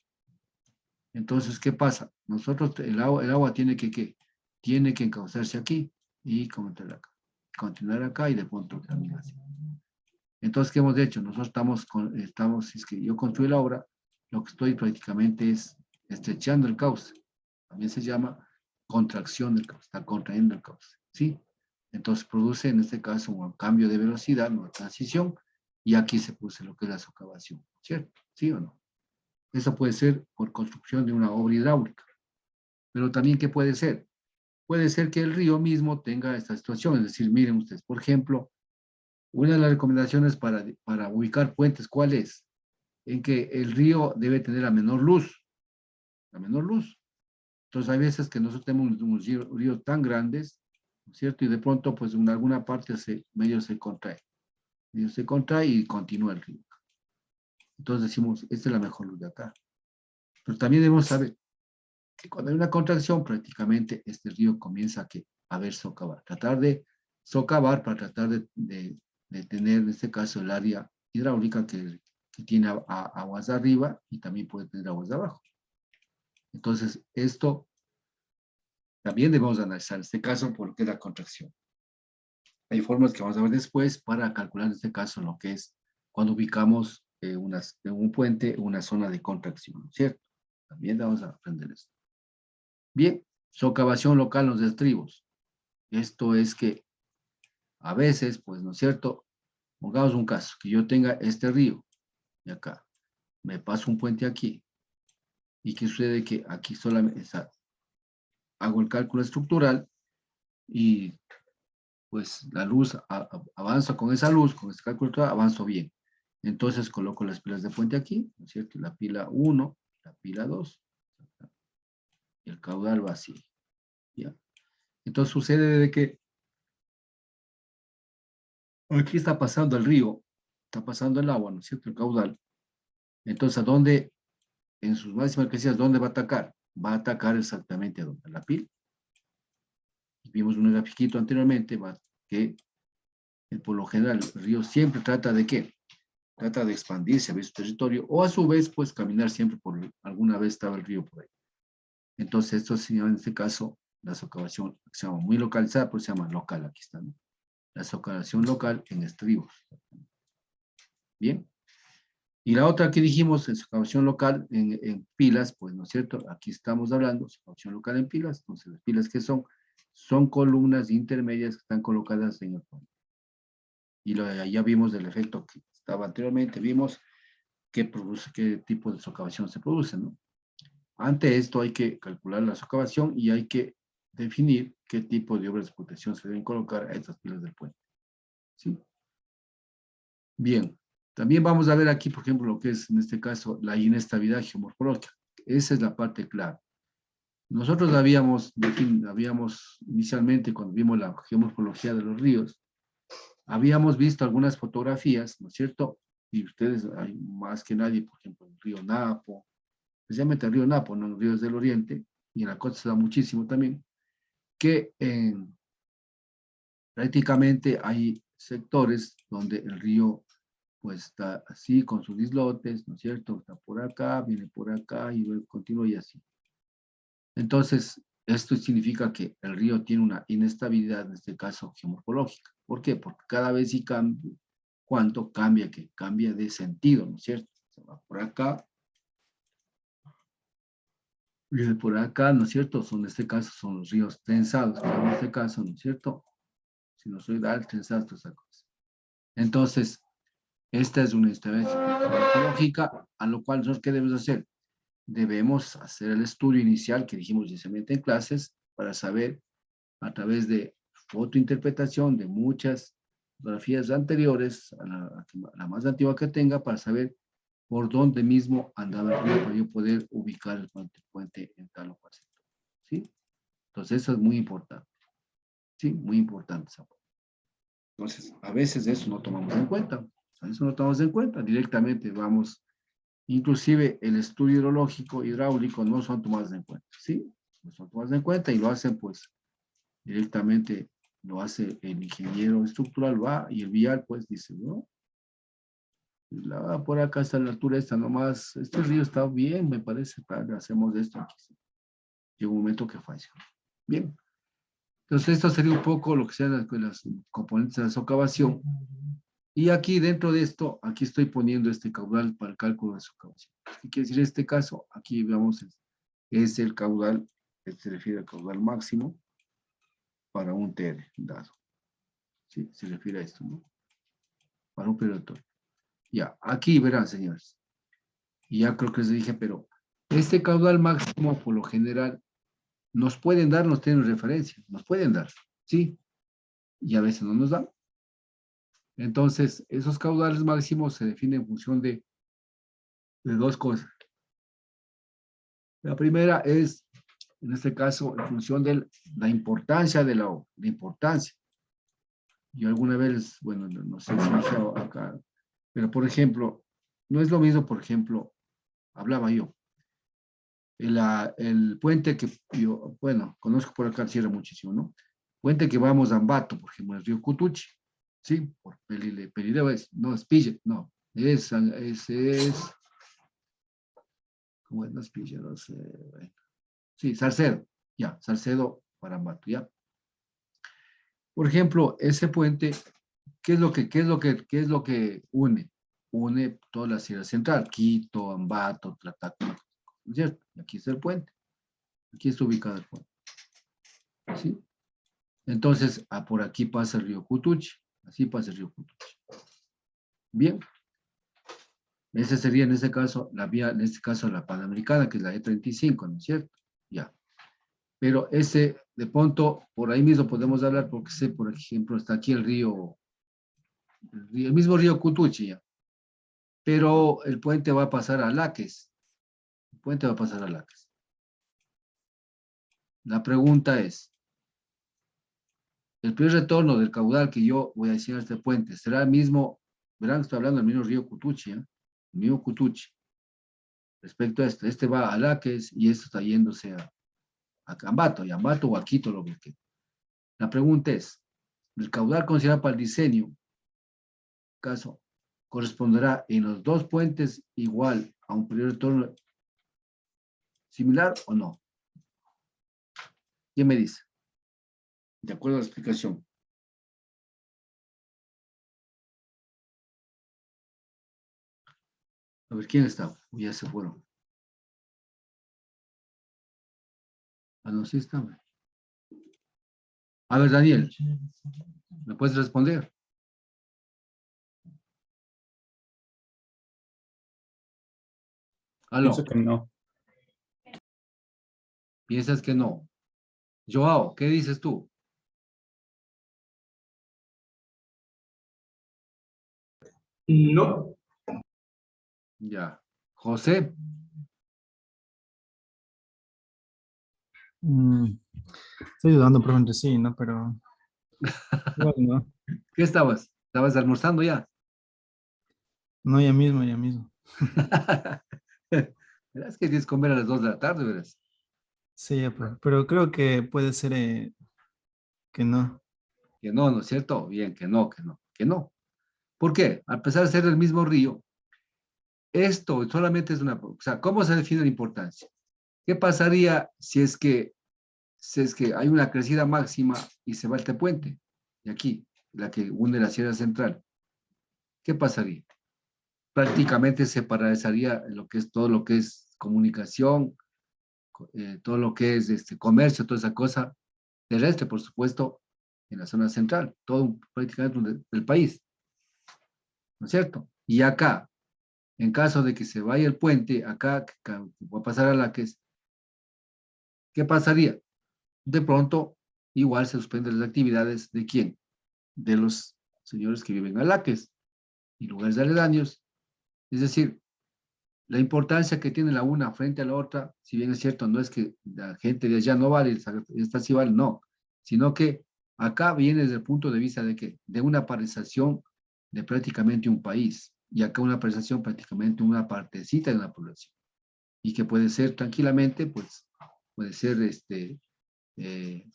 Entonces, ¿qué pasa? Nosotros, el agua tiene que, ¿qué? Tiene que encauzarse aquí y continuar acá y de pronto caminar así. Entonces, ¿qué hemos hecho? Nosotros si es que yo construyo la obra, lo que estoy prácticamente es estrechando el cauce. También se llama contracción del cauce, está contrayendo el cauce, ¿sí? Entonces produce en este caso un cambio de velocidad, una transición, y aquí se produce lo que es la socavación, ¿cierto? ¿Sí o no? Eso puede ser por construcción de una obra hidráulica. Pero también, ¿qué puede ser? Puede ser que el río mismo tenga esta situación. Es decir, miren ustedes, por ejemplo, una de las recomendaciones para ubicar puentes, ¿cuál es? En que el río debe tener la menor luz. La menor luz. Entonces, hay veces que nosotros tenemos unos ríos tan grandes, ¿no es cierto? Y de pronto, pues en alguna parte medio se contrae. Medio se contrae y continúa el río. Entonces decimos, esta es la mejor luz de acá. Pero también debemos saber que cuando hay una contracción, prácticamente este río comienza a ver socavar. Tratar de socavar para tratar de tener, en este caso, el área hidráulica que tiene aguas de arriba y también puede tener aguas de abajo. Entonces, esto también debemos analizar en este caso porque es la contracción. Hay formas que vamos a ver después para calcular en este caso lo que es cuando ubicamos un puente, una zona de contracción, ¿cierto? También vamos a aprender esto. Bien, socavación local en los estribos. Esto es que a veces, pues, ¿no es cierto? Pongamos un caso, que yo tenga este río, y acá, me paso un puente aquí, y que sucede que aquí solamente hago el cálculo estructural, y pues la luz, avanza con esa luz, con este cálculo estructural, avanzo bien. Entonces coloco las pilas de puente aquí, ¿no es cierto? La pila 1, la pila 2, y el caudal va así, ¿ya? Entonces sucede de que aquí está pasando el río, está pasando el agua, ¿no es cierto? El caudal. Entonces, ¿a dónde, en sus máximas crecidas, dónde va a atacar? Va a atacar exactamente a donde la pila. Vimos un grafiquito anteriormente, que por lo general el río siempre trata de ¿qué? Trata de expandirse a ver su territorio, o a su vez, pues caminar siempre por, alguna vez estaba el río por ahí. Entonces, esto se llama en este caso la socavación, se llama muy localizada, pero se llama local, aquí está, ¿no? La socavación local en estribos. Bien. Y la otra que dijimos, es socavación local en pilas, pues, ¿no es cierto? Aquí estamos hablando, socavación local en pilas, entonces las pilas que son columnas intermedias que están colocadas en el fondo. Y ya vimos el efecto que estaba anteriormente, vimos qué tipo de socavación se produce, ¿no? Ante esto hay que calcular la socavación y hay que definir qué tipo de obras de protección se deben colocar a estas pilas del puente. ¿Sí? Bien. También vamos a ver aquí, por ejemplo, lo que es, en este caso, la inestabilidad geomorfológica. Esa es la parte clave. Nosotros habíamos inicialmente, cuando vimos la geomorfología de los ríos, habíamos visto algunas fotografías, ¿no es cierto? Y ustedes, hay más que nadie, por ejemplo, el río Napo, especialmente el río Napo, ¿no? En los ríos del Oriente, y en la costa se da muchísimo también, que prácticamente hay sectores donde el río pues está así con sus islotes, ¿no es cierto? Está por acá, viene por acá y luego continúa y así. Entonces, esto significa que el río tiene una inestabilidad, en este caso geomorfológica. ¿Por qué? Porque cada vez sí cambia, ¿cuánto cambia? Que cambia de sentido, ¿no es cierto? Se va por acá, viene por acá, ¿no es cierto? En este caso son los ríos trenzados, pero en este caso, ¿no es cierto? Si no soy dar trenzados, toda esa cosa. Entonces, esta es una inestabilidad geomorfológica, a lo cual nosotros, ¿qué debemos hacer? Debemos hacer el estudio inicial que dijimos inicialmente en clases para saber a través de fotointerpretación de muchas fotografías anteriores, a la más antigua que tenga, para saber por dónde mismo andaba el río para yo poder ubicar el puente en tal o cual sector. ¿Sí? Entonces eso es muy importante. Sí, muy importante. Entonces, a veces eso no tomamos en cuenta. Eso no tomamos en cuenta. Directamente vamos. Inclusive el estudio hidrológico, hidráulico, no son tomados en cuenta, ¿sí? No son tomados en cuenta y lo hacen, pues, directamente, lo hace el ingeniero estructural, va, y el vial, pues, dice, ¿no? Por acá está la altura esta nomás, este río está bien, me parece, hacemos esto aquí. Llega un momento que falla. Bien. Entonces, esto sería un poco lo que sean las componentes de la socavación. Y aquí dentro de esto, aquí estoy poniendo este caudal para el cálculo de socavación. ¿Qué quiere decir este caso? Aquí vemos, es el caudal, se refiere al caudal máximo para un TR dado. ¿Sí? Se refiere a esto, ¿no? Para un periodo. Ya, aquí verán, señores. Y ya creo que les dije, pero este caudal máximo, por lo general, nos pueden dar, nos tienen referencia, nos pueden dar, ¿sí? Y a veces no nos dan. Entonces, esos caudales máximos se definen en función de dos cosas. La primera es, en este caso, en función de la importancia de la obra, la importancia. Yo alguna vez, bueno, no sé si dije acá, pero por ejemplo, no es lo mismo, por ejemplo, hablaba yo, el puente que yo, bueno, conozco por acá, cierra muchísimo, ¿no? puente que vamos a Ambato, por ejemplo, el río Cutuchi, ¿sí? Por Pelileo no es Pille, no, ¿cómo es? No es Pille, no sé, bueno. Sí, Salcedo, ya, Salcedo para Ambato, ya. Por ejemplo, ese puente, ¿qué es lo que une? Une toda la Sierra Central, Quito, Ambato, Tlataco, ¿no es cierto? Aquí está el puente, aquí está ubicado el puente, ¿sí? Entonces, por aquí pasa el río Cutuchi, así pasa el río Cutuchi. Bien, esa sería en este caso la vía, en este caso la Panamericana, que es la E35, ¿no es cierto? Ya. Pero ese, de pronto, por ahí mismo podemos hablar, porque sé, por ejemplo, está aquí el mismo río Cutuchi, ya. Pero el puente va a pasar a Laques. El puente va a pasar a Laques. La pregunta es, el primer retorno del caudal que yo voy a decir a este puente, ¿será el mismo? Verán, estoy hablando del mismo río Cutuchi, ¿eh? El mismo Cutuchi. Respecto a esto, este va a Laques y esto está yéndose a Ambato, y Ambato o a Quito, lo que. La pregunta es, el caudal considerado para el diseño, caso, corresponderá en los dos puentes igual a un periodo de retorno similar o no. ¿Quién me dice? De acuerdo a la explicación. A ver, ¿quién está? Ya se fueron. Ah, no, sí está. A ver, Daniel, ¿me puedes responder? Pienso Aló, que no. ¿piensas que no? Joao, ¿qué dices tú? No. Ya. José, Mm, estoy dudando, pero entre sí, ¿no? Pero igual, ¿no? ¿qué estabas? ¿Estabas almorzando ya? No, ya mismo, ya mismo. Verás que tienes que comer a las 2 de la tarde, verás. Sí, ya, pero creo que puede ser que no. Que no, ¿no es cierto? Bien, que no, que no, que no. ¿Por qué? A pesar de ser el mismo río, esto solamente es una. O sea, ¿cómo se define la importancia? ¿Qué pasaría si es que hay una crecida máxima y se va este puente? De aquí, la que une la Sierra Central. ¿Qué pasaría? Prácticamente se paralizaría lo que es todo lo que es comunicación, todo lo que es comercio, toda esa cosa terrestre, por supuesto, en la zona central, todo prácticamente del país, ¿no es cierto? Y acá, en caso de que se vaya el puente, acá que va a pasar a Laques, ¿qué pasaría? De pronto, igual se suspenden las actividades de quién? De los señores que viven a Laques y lugares aledaños. Es decir, la importancia que tiene la una frente a la otra, si bien es cierto, no es que la gente de allá no vale, esta sí vale, no, sino que acá viene desde el punto de vista de que de una paralización de prácticamente un país, y acá una paralización prácticamente una partecita de la población, y que puede ser tranquilamente, pues, puede ser eh,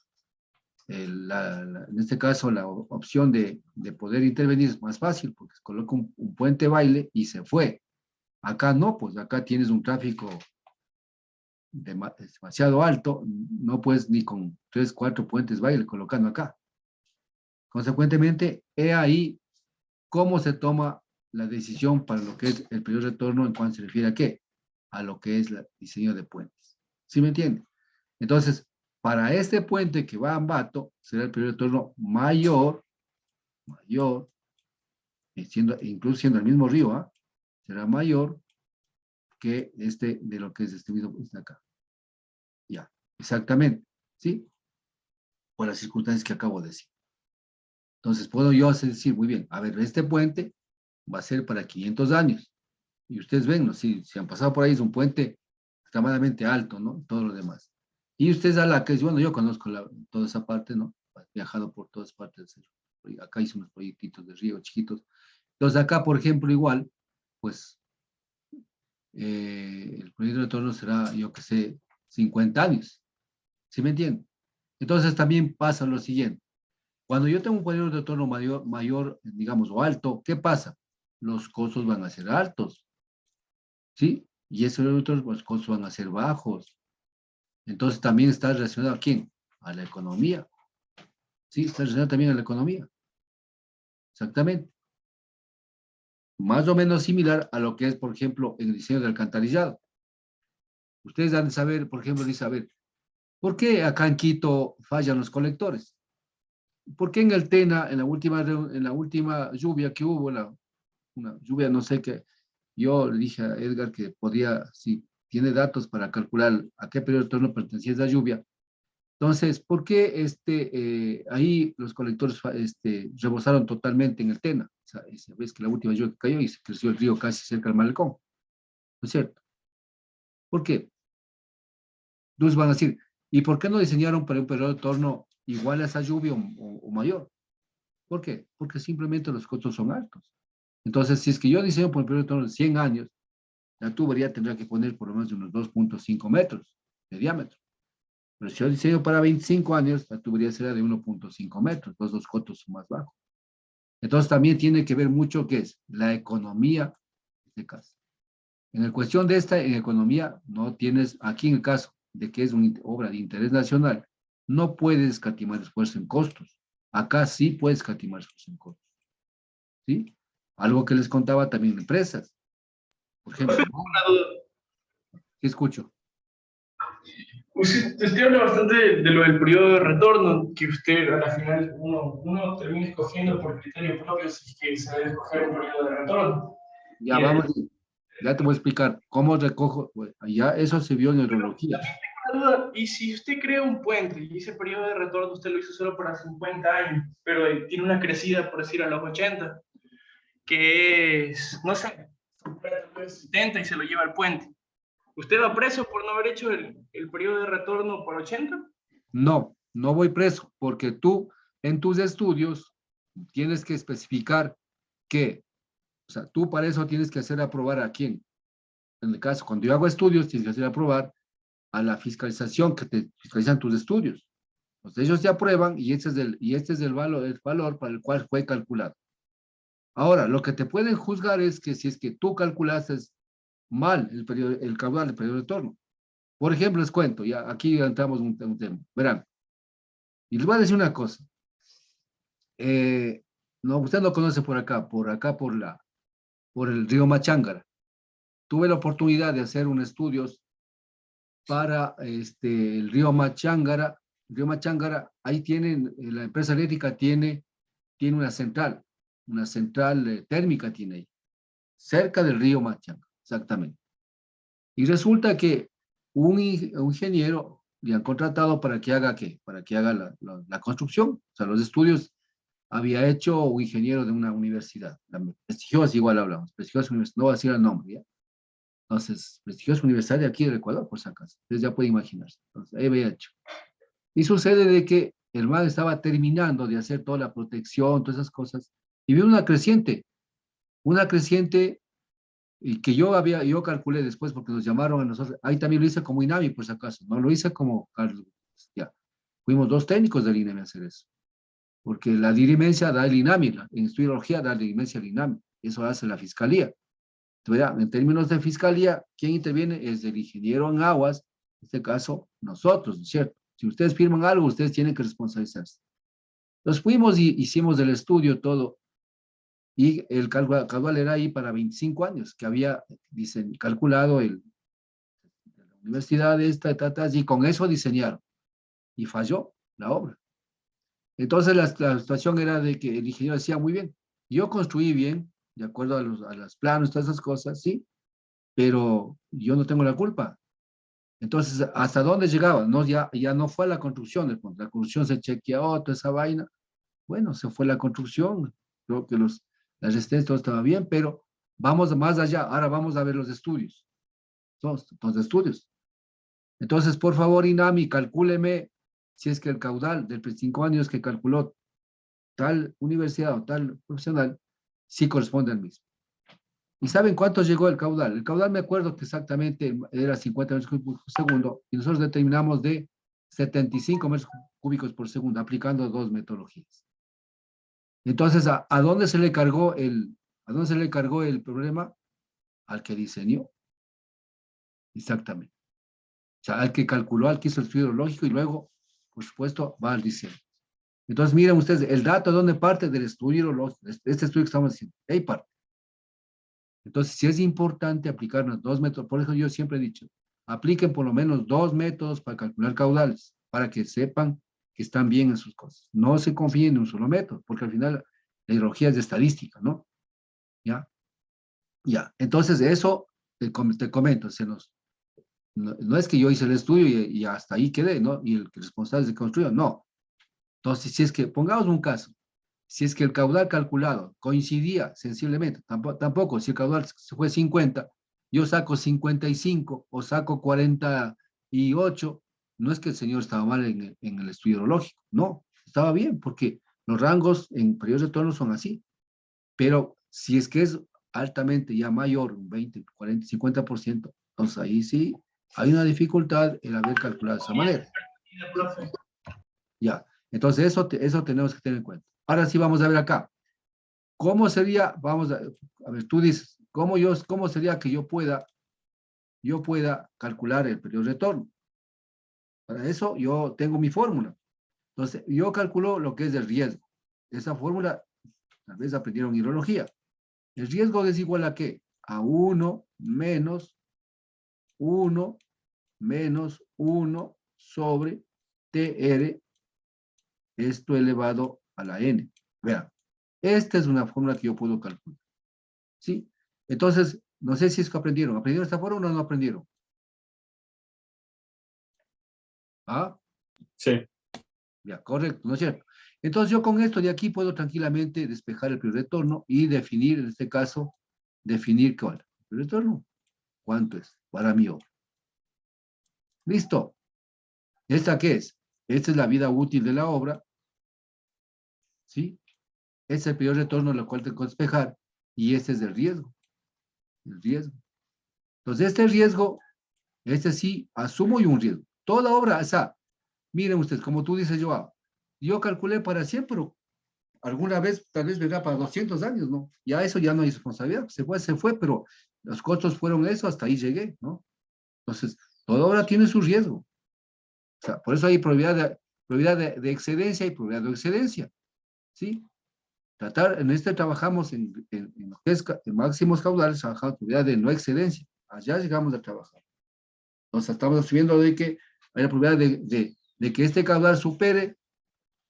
en este caso la opción de poder intervenir es más fácil, porque se coloca un puente baile y se fue. Acá no, pues acá tienes un tráfico demasiado alto, no puedes ni con 3, 4 puentes baile colocando acá. Consecuentemente, he ahí cómo se toma la decisión para lo que es el periodo de retorno en cuanto se refiere a qué, a lo que es el diseño de puentes. ¿Sí me entiende? Entonces, para este puente que va a Ambato, será el periodo de retorno mayor, incluso siendo el mismo río, ¿ah? Será mayor que de lo que es este mismo de acá. Ya, exactamente, ¿sí? Por las circunstancias que acabo de decir. Entonces, puedo yo decir, muy bien, a ver, este puente va a ser para 500 años. Y ustedes ven, ¿no? Si han pasado por ahí, es un puente extremadamente alto, ¿no? Todo lo demás. Y ustedes a la que es, bueno, yo conozco toda esa parte, ¿no? He viajado por todas partes del río. Acá hice unos proyectitos de río chiquitos. Entonces, acá, por ejemplo, igual, pues, el proyecto de retorno será, yo que sé, 50 años. ¿Sí me entienden? Entonces también pasa lo siguiente. Cuando yo tengo un periodo de retorno mayor, digamos, o alto, ¿qué pasa? Los costos van a ser altos, ¿sí? Y esos otros los costos van a ser bajos. Entonces también está relacionado a quién? A la economía. Sí, está relacionado también a la economía. Exactamente. Más o menos similar a lo que es, por ejemplo, en el diseño del alcantarillado. Ustedes han de saber, por ejemplo, dice, a ver, ¿por qué acá en Quito fallan los colectores? ¿Por qué en el Tena, en la última lluvia que hubo, una lluvia, no sé qué, yo le dije a Edgar que podía, si tiene datos para calcular a qué periodo de retorno pertenecía esa lluvia? Entonces, ¿por qué ahí los colectores rebosaron totalmente en el Tena? Esa vez que la última lluvia que cayó y se creció el río casi cerca del malecón, ¿no es cierto? ¿Por qué? Entonces van a decir, ¿y por qué no diseñaron para un periodo de retorno igual a esa lluvia o mayor? ¿Por qué? Porque simplemente los costos son altos. Entonces, si es que yo diseño por un periodo de retorno de 100 años, la tubería tendrá que poner por lo menos de unos 2.5 metros de diámetro. Pero si yo diseño para 25 años, la tubería será de 1.5 metros, los costos son más bajos. Entonces también tiene que ver mucho qué es la economía de este caso. En la cuestión de esta, en economía, no tienes, aquí en el caso de que es una obra de interés nacional, no puedes escatimar esfuerzo en costos. Acá sí puedes escatimar esfuerzo en costos. ¿Sí? Algo que les contaba también de empresas. Por ejemplo, Una duda. ¿qué escucho? Usted habla bastante de lo del periodo de retorno, que usted a la final uno termina escogiendo por criterio propio si es que se debe escoger un periodo de retorno. Ya Y vamos, ya te voy a explicar cómo recojo, bueno, ya eso se vio en hidrología. una duda, y si usted crea un puente y ese periodo de retorno usted lo hizo solo para 50 años, pero tiene una crecida, por decir, a los 80, que es, no sé, supera los 70 y se lo lleva al puente. ¿Usted va preso por no haber hecho el periodo de retorno por 80? No, no voy preso, porque tú en tus estudios tienes que especificar que, o sea, tú para eso tienes que hacer aprobar a quién. En el caso, cuando yo hago estudios, tienes que hacer aprobar a la fiscalización que te fiscalizan tus estudios. Entonces ellos te aprueban y este es el valor para el cual fue calculado. Ahora, lo que te pueden juzgar es que si es que tú calculaste mal el caudal del periodo de retorno. Por ejemplo, les cuento, ya aquí entramos un tema. Verán, y les voy a decir una cosa. No, usted no conoce por el río Machángara. Tuve la oportunidad de hacer un estudio para el río Machángara. El río Machángara, ahí tienen, la empresa eléctrica tiene una central térmica tiene ahí, cerca del río Machángara, exactamente. Y resulta que un ingeniero le han contratado para que haga ¿qué? Para que haga la construcción, o sea, los estudios había hecho un ingeniero de una universidad, la prestigiosa, igual hablamos, prestigiosa universidad, no voy a decir el nombre, ¿ya? Entonces, prestigiosa universidad de aquí del Ecuador, por si acaso, ustedes ya pueden imaginarse, entonces, ahí había hecho. Y sucede de que el man estaba terminando de hacer toda la protección, todas esas cosas, y vio una creciente, y que yo calculé después porque nos llamaron a nosotros, ahí también lo hice como INAMI, por si acaso, no lo hice como Carlos, ya. Fuimos dos técnicos del INAMI a hacer eso, porque la dirimencia da el INAMI, en estudiología da la dirimencia al INAMI, eso hace la fiscalía. Entonces, en términos de fiscalía, ¿quién interviene? Es el ingeniero en aguas, en este caso, nosotros, ¿no es cierto? Si ustedes firman algo, ustedes tienen que responsabilizarse. Nos fuimos y hicimos el estudio todo, y el caudal era ahí para 25 años, que había calculado la universidad y con eso diseñaron, y falló la obra. Entonces la situación era de que el ingeniero decía, muy bien, yo construí bien, de acuerdo a los planos, todas esas cosas, sí, pero yo no tengo la culpa. Entonces, ¿hasta dónde llegaba? No, ya no fue la construcción, la construcción se chequeó, toda esa vaina. Bueno, se fue la construcción, creo que la resistencia todo estaba bien, pero vamos más allá, ahora vamos a ver los estudios, los estudios. Entonces, por favor, INAMI, calcúleme si es que el caudal de 5 años que calculó tal universidad o tal profesional, sí corresponde al mismo. ¿Y saben cuánto llegó el caudal? El caudal me acuerdo que exactamente era 50 metros cúbicos por segundo y nosotros determinamos de 75 metros cúbicos por segundo, aplicando dos metodologías. Entonces, ¿a dónde se le cargó el problema? Al que diseñó. Exactamente. O sea, al que calculó, al que hizo el estudio lógico y luego, por supuesto, va al diseño. Entonces, miren ustedes, el dato, ¿dónde parte? Del estudio lógico. Este estudio que estamos haciendo. Ahí parte. Entonces, sí es importante aplicar los dos métodos. Por eso yo siempre he dicho, apliquen por lo menos dos métodos para calcular caudales, para que sepan que están bien en sus cosas. No se confíen en un solo método, porque al final la hidrología es de estadística, ¿no? ¿Ya? Ya. Entonces, eso te comento, no es que yo hice el estudio y hasta ahí quedé, ¿no? Y el responsable se construyó, no. Entonces, si es que, pongamos un caso, si es que el caudal calculado coincidía sensiblemente, tampoco, si el caudal fue 50, yo saco 55 o saco 48, no es que el señor estaba mal en el estudio hidrológico, no, estaba bien, porque los rangos en periodos de retorno son así, pero si es que es altamente ya mayor, un 20, 40, 50%, entonces ahí sí hay una dificultad en haber calculado de esa manera. Ya, entonces eso tenemos que tener en cuenta. Ahora sí vamos a ver acá. ¿Cómo sería, vamos a ver, tú dices, cómo sería que yo pueda calcular el periodo de retorno? Para eso yo tengo mi fórmula. Entonces, yo calculo lo que es el riesgo. Esa fórmula, tal vez aprendieron hidrología. El riesgo es igual a ¿qué? A 1 menos 1 menos 1 sobre TR, esto elevado a la N. Vean, esta es una fórmula que yo puedo calcular. ¿Sí? Entonces, no sé si es que aprendieron. ¿Aprendieron esta fórmula o no aprendieron? ¿Ah? Sí. Ya, correcto, ¿no es cierto? Entonces, yo con esto de aquí puedo tranquilamente despejar el periodo de retorno y definir, en este caso, definir cuál. El periodo de retorno, ¿cuánto es para mi obra? ¿Listo? ¿Esta qué es? Esta es la vida útil de la obra, ¿sí? Este es el periodo de retorno, lo cual tengo que despejar, y este es el riesgo. El riesgo. Entonces, este riesgo, este sí, asumo yo un riesgo. Toda obra, o sea, miren ustedes, como tú dices, yo calculé para 100, pero alguna vez, tal vez vendrá para 200 años, ¿no? Ya eso ya no hay responsabilidad, se fue, pero los costos fueron eso, hasta ahí llegué, ¿no? Entonces, toda obra tiene su riesgo. O sea, por eso hay probabilidad de excedencia y probabilidad de excedencia, ¿sí? En trabajamos en lo que es en máximos caudales, trabajamos probabilidad de no excedencia. Allá llegamos a trabajar. Entonces, estamos subiendo de que hay la probabilidad de que este caudal supere,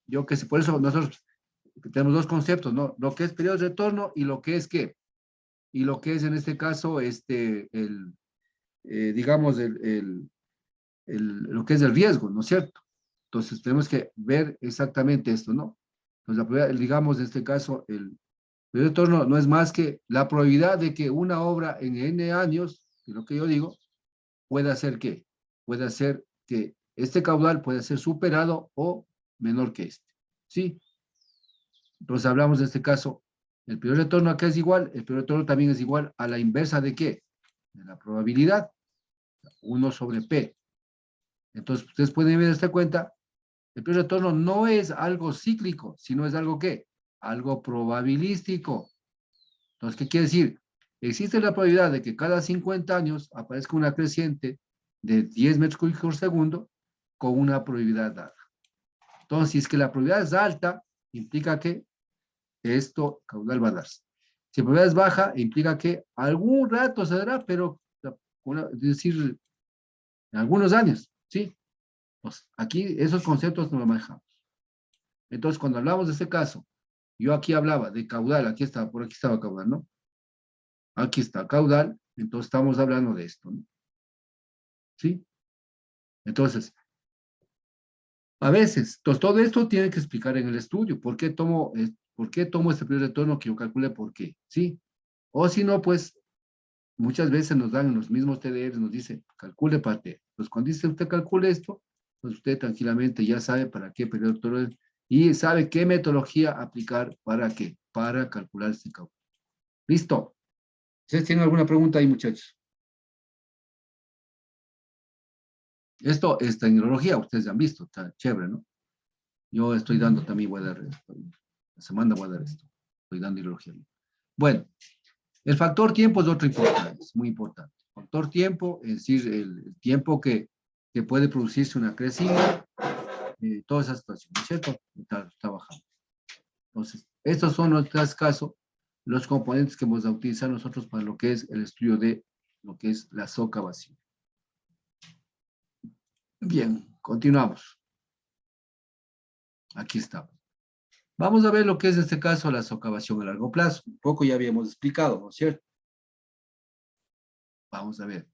yo que sé, por eso nosotros tenemos dos conceptos, ¿no? Lo que es periodo de retorno y lo que es ¿qué? Y lo que es en este caso, digamos, lo que es el riesgo, ¿no es cierto? Entonces tenemos que ver exactamente esto, ¿no? Entonces, digamos, en este caso, el periodo de retorno no es más que la probabilidad de que una obra en N años, que es lo que yo digo, pueda hacer ¿qué? Puede hacer que este caudal pueda ser superado o menor que este, ¿sí? Entonces hablamos de este caso, el periodo de retorno acá es igual, el periodo de retorno también es igual a la inversa de ¿qué? De la probabilidad, 1 sobre P. Entonces ustedes pueden ver esta cuenta, el periodo de retorno no es algo cíclico, sino es algo ¿qué? Algo probabilístico. Entonces, ¿qué quiere decir? Existe la probabilidad de que cada 50 años aparezca una creciente de 10 metros cúbicos por segundo con una probabilidad dada. Entonces, si es que la probabilidad es alta, implica que esto caudal va a darse. Si la probabilidad es baja, implica que algún rato se dará, pero, es decir, en algunos años, ¿sí? Pues aquí esos conceptos no los manejamos. Entonces, cuando hablamos de este caso, yo aquí hablaba de caudal, aquí estaba, por aquí estaba caudal, ¿no? Aquí está caudal, entonces estamos hablando de esto, ¿no? ¿Sí? Entonces, a veces, entonces todo esto tiene que explicar en el estudio, ¿por qué tomo este periodo de retorno que yo calculé? ¿Por qué? ¿Sí? O si no, pues, muchas veces nos dan en los mismos TDRs, nos dice, calcule para T. Pues cuando dice usted calcule esto, pues usted tranquilamente ya sabe para qué periodo de retorno y sabe qué metodología aplicar para qué, para calcular este caudal. ¿Listo? ¿Ustedes tienen alguna pregunta ahí, muchachos? Esto es tecnología, ustedes ya han visto, está chévere, ¿no? Yo estoy dando también, voy a dar, la semana voy a dar esto, estoy dando hidrología. Bueno, el factor tiempo es otro importante, es muy importante. Factor tiempo, es decir, el tiempo que puede producirse una crecida, toda esa situación, ¿no es cierto? Está bajando. Entonces, estos son, en este caso, los componentes que vamos a utilizar nosotros para lo que es el estudio de lo que es la socavación. Bien, continuamos. Aquí estamos. Vamos a ver lo que es en este caso la socavación a largo plazo. Un poco ya habíamos explicado, ¿no es cierto? Vamos a ver.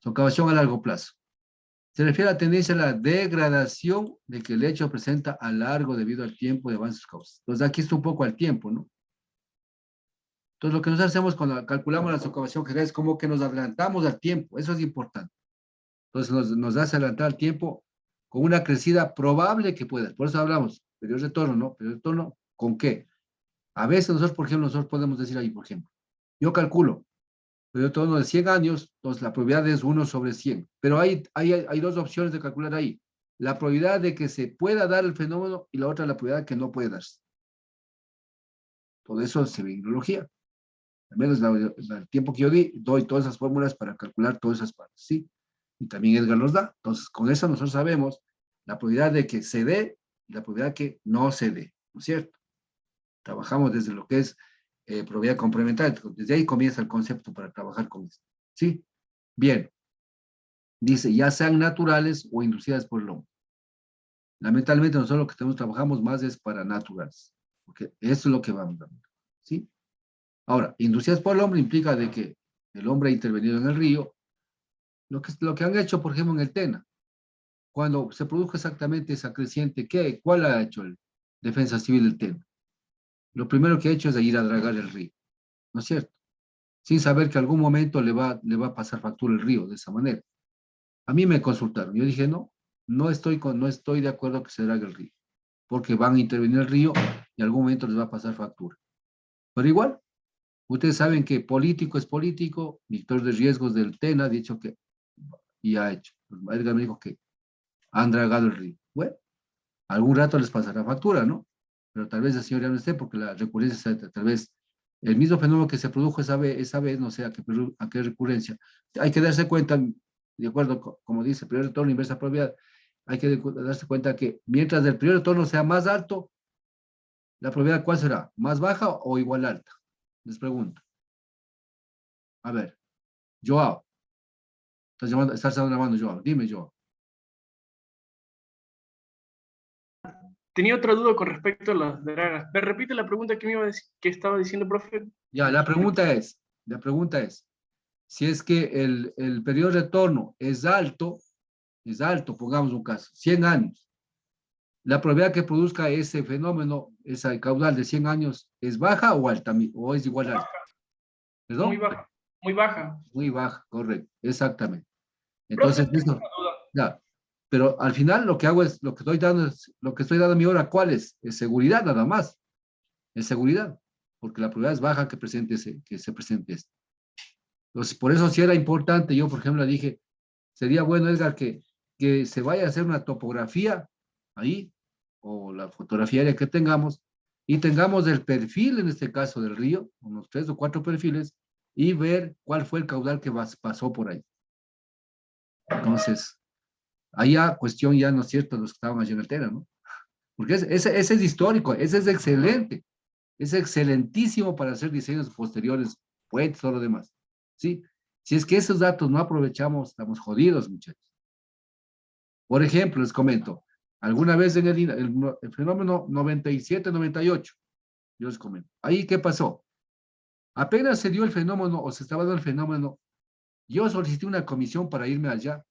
Socavación a largo plazo. Se refiere a la tendencia a la degradación de que el hecho presenta a largo debido al tiempo de avance de sus causas. Entonces aquí está un poco al tiempo, ¿no? Entonces lo que nosotros hacemos cuando calculamos la socavación general es como que nos adelantamos al tiempo. Eso es importante. Entonces nos hace adelantar al tiempo con una crecida probable que pueda. Por eso hablamos, periodo de retorno, ¿no? Periodo de retorno, ¿con qué? A veces nosotros, por ejemplo, nosotros podemos decir ahí, por ejemplo, yo calculo periodo de retorno de 100 años, entonces la probabilidad es 1 sobre 100. Pero hay dos opciones de calcular ahí. La probabilidad de que se pueda dar el fenómeno y la otra la probabilidad de que no puede darse. Todo eso se ve en hidrología. Al menos el tiempo que yo doy todas esas fórmulas para calcular todas esas partes, ¿sí? Y también Edgar los da. Entonces, con eso nosotros sabemos la probabilidad de que se dé y la probabilidad de que no se dé, ¿no es cierto? Trabajamos desde lo que es probabilidad complementaria. Desde ahí comienza el concepto para trabajar con esto, ¿sí? Bien. Dice, ya sean naturales o inducidas por el hombre. Lamentablemente nosotros lo que trabajamos más es para naturales, porque eso es lo que vamos a ver, ¿sí? Ahora, inducidas por el hombre implica de que el hombre ha intervenido en el río, lo que han hecho, por ejemplo, en el Tena, cuando se produjo exactamente esa creciente, ¿cuál ha hecho el Defensa Civil del Tena? Lo primero que ha hecho es ir a dragar el río, ¿no es cierto? Sin saber que algún momento le va a pasar factura el río de esa manera. A mí me consultaron, yo dije, no estoy de acuerdo que se drague el río, porque van a intervenir el río y en algún momento les va a pasar factura. Pero igual, ustedes saben que político es político, director de riesgos del TENA ha dicho que, y ha hecho. Edgar me dijo que han dragado el río. Bueno, algún rato les pasará factura, ¿no? Pero tal vez el señor ya no esté porque la recurrencia es tal vez el mismo fenómeno que se produjo esa vez no sé a qué recurrencia. Hay que darse cuenta, de acuerdo, como dice, periodo de retorno, inversa probabilidad, hay que darse cuenta que mientras el periodo de retorno sea más alto, la probabilidad ¿cuál será? ¿Más baja o igual alta? Les pregunto. A ver, Joao. Estás llamando Joao. Dime, Joao. Tenía otra duda con respecto a las dragas. ¿Me repite la pregunta que me iba a decir, que estaba diciendo, profe? Ya, la pregunta es, si es que el periodo de retorno es alto, pongamos un caso, 100 años, la probabilidad que produzca ese fenómeno, esa caudal de 100 años, ¿es baja o alta? ¿O es igual a alta? Muy ¿Perdón? baja, muy baja. Muy baja, correcto, exactamente. Profe, Entonces, tengo listo, una duda. ya. Pero al final lo que hago es, lo que estoy dando a mi hora, ¿cuál es? Es seguridad nada más, es seguridad, porque la probabilidad es baja que se presente esto. Entonces, por eso sí era importante, yo por ejemplo le dije, sería bueno, Edgar, que se vaya a hacer una topografía ahí, o la fotografía aérea que tengamos, y tengamos el perfil, en este caso del río, unos 3 o 4 perfiles, y ver cuál fue el caudal que pasó por ahí. Entonces, ahí ya cuestión ya, ¿no es cierto?, los que estaban allí en el Tena, ¿no? Porque ese es histórico, ese es excelente, es excelentísimo para hacer diseños posteriores, puentes, todo lo demás, ¿sí? Si es que esos datos no aprovechamos, estamos jodidos, muchachos. Por ejemplo, les comento, alguna vez en el fenómeno 97-98, yo les comento, ahí, ¿qué pasó? Apenas se dio el fenómeno, o se estaba dando el fenómeno, yo solicité una comisión para irme allá.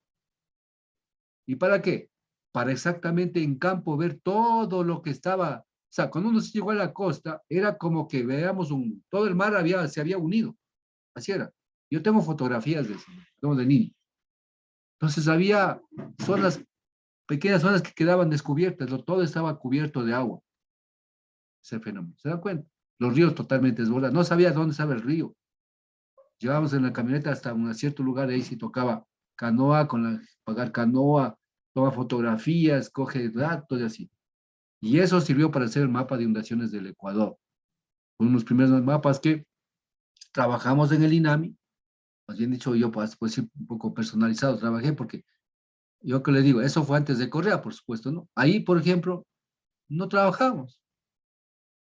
¿Y para qué? Para exactamente en campo ver todo lo que estaba. O sea, cuando uno se llegó a la costa, era como que veamos todo el mar se había unido. Así era. Yo tengo fotografías de eso, de niño. Entonces había zonas, pequeñas zonas que quedaban descubiertas, todo estaba cubierto de agua. Ese fenómeno. ¿Se dan cuenta? Los ríos totalmente desbordados. No sabía dónde estaba el río. Llegábamos en la camioneta hasta un cierto lugar, y ahí sí tocaba canoa, pagar canoa, toma fotografías, coge datos y así. Y eso sirvió para hacer el mapa de inundaciones del Ecuador. Uno de los primeros mapas que trabajamos en el INAMI, más bien dicho, yo pues sí, un poco personalizado trabajé, porque yo que le digo, eso fue antes de Correa, por supuesto, ¿no? Ahí, por ejemplo, no trabajamos.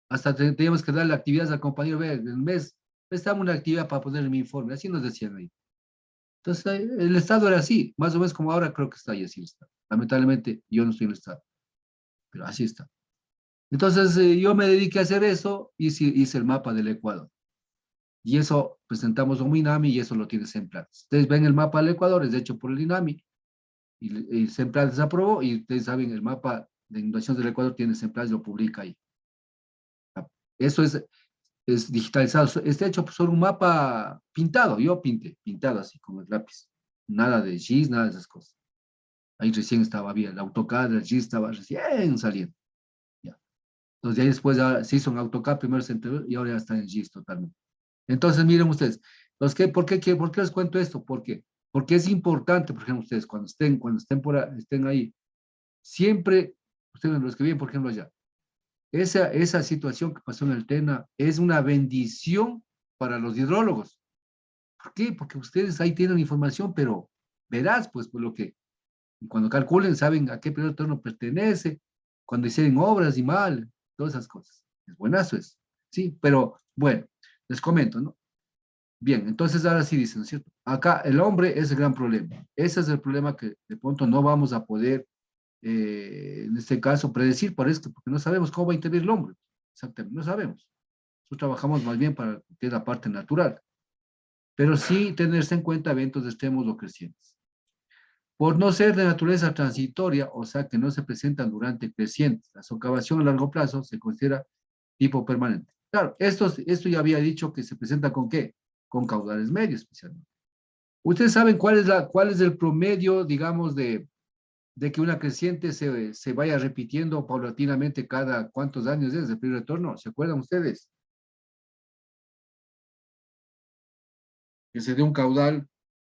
Hasta teníamos que darle actividades al compañero, ve, en mes, prestamos una actividad para poner mi informe, así nos decían ahí. Entonces, el Estado era así, más o menos como ahora creo que está ahí, así está. Lamentablemente, yo no estoy en el Estado, pero así está. Entonces, yo me dediqué a hacer eso y hice el mapa del Ecuador. Y eso presentamos a un INAMI y eso lo tiene Semplates. Ustedes ven el mapa del Ecuador, es hecho por el INAMI, y Semplates aprobó, y ustedes saben, el mapa de inundaciones del Ecuador tiene Semplates, lo publica ahí. Eso es digitalizado, está hecho sobre un mapa pintado, yo pintado así con el lápiz. Nada de GIS, nada de esas cosas. Ahí recién estaba bien, el AutoCAD, el GIS estaba recién saliendo. Ya. Entonces, ahí después ya se hizo en AutoCAD, primero se enteró y ahora ya está en GIS totalmente. Entonces, miren ustedes, ¿por qué les cuento esto? Porque es importante, por ejemplo, ustedes cuando estén ahí, siempre, ustedes los que viven, por ejemplo, allá, esa situación que pasó en el Tena es una bendición para los hidrólogos. ¿Por qué? Porque ustedes ahí tienen información, pero verás, pues, por lo que cuando calculen, saben a qué periodo de turno pertenece, cuando hicieron obras y mal, todas esas cosas. Es buenazo eso, ¿sí? Pero, bueno, les comento, ¿no? Bien, entonces ahora sí dicen, ¿cierto? Acá el hombre es el gran problema. Ese es el problema que de pronto no vamos a poder, en este caso, predecir por esto, porque no sabemos cómo va a intervenir el hombre. Exactamente, no sabemos. Nosotros trabajamos más bien para que es la parte natural, pero sí tenerse en cuenta eventos extremos o crecientes. Por no ser de naturaleza transitoria, o sea que no se presentan durante crecientes, la socavación a largo plazo se considera tipo permanente. Claro, esto ya había dicho que se presenta con qué, con caudales medios especialmente. ¿Ustedes saben cuál es el promedio, digamos, de que una creciente se vaya repitiendo paulatinamente cada cuántos años es el primer retorno? ¿Se acuerdan ustedes? Que se dé un caudal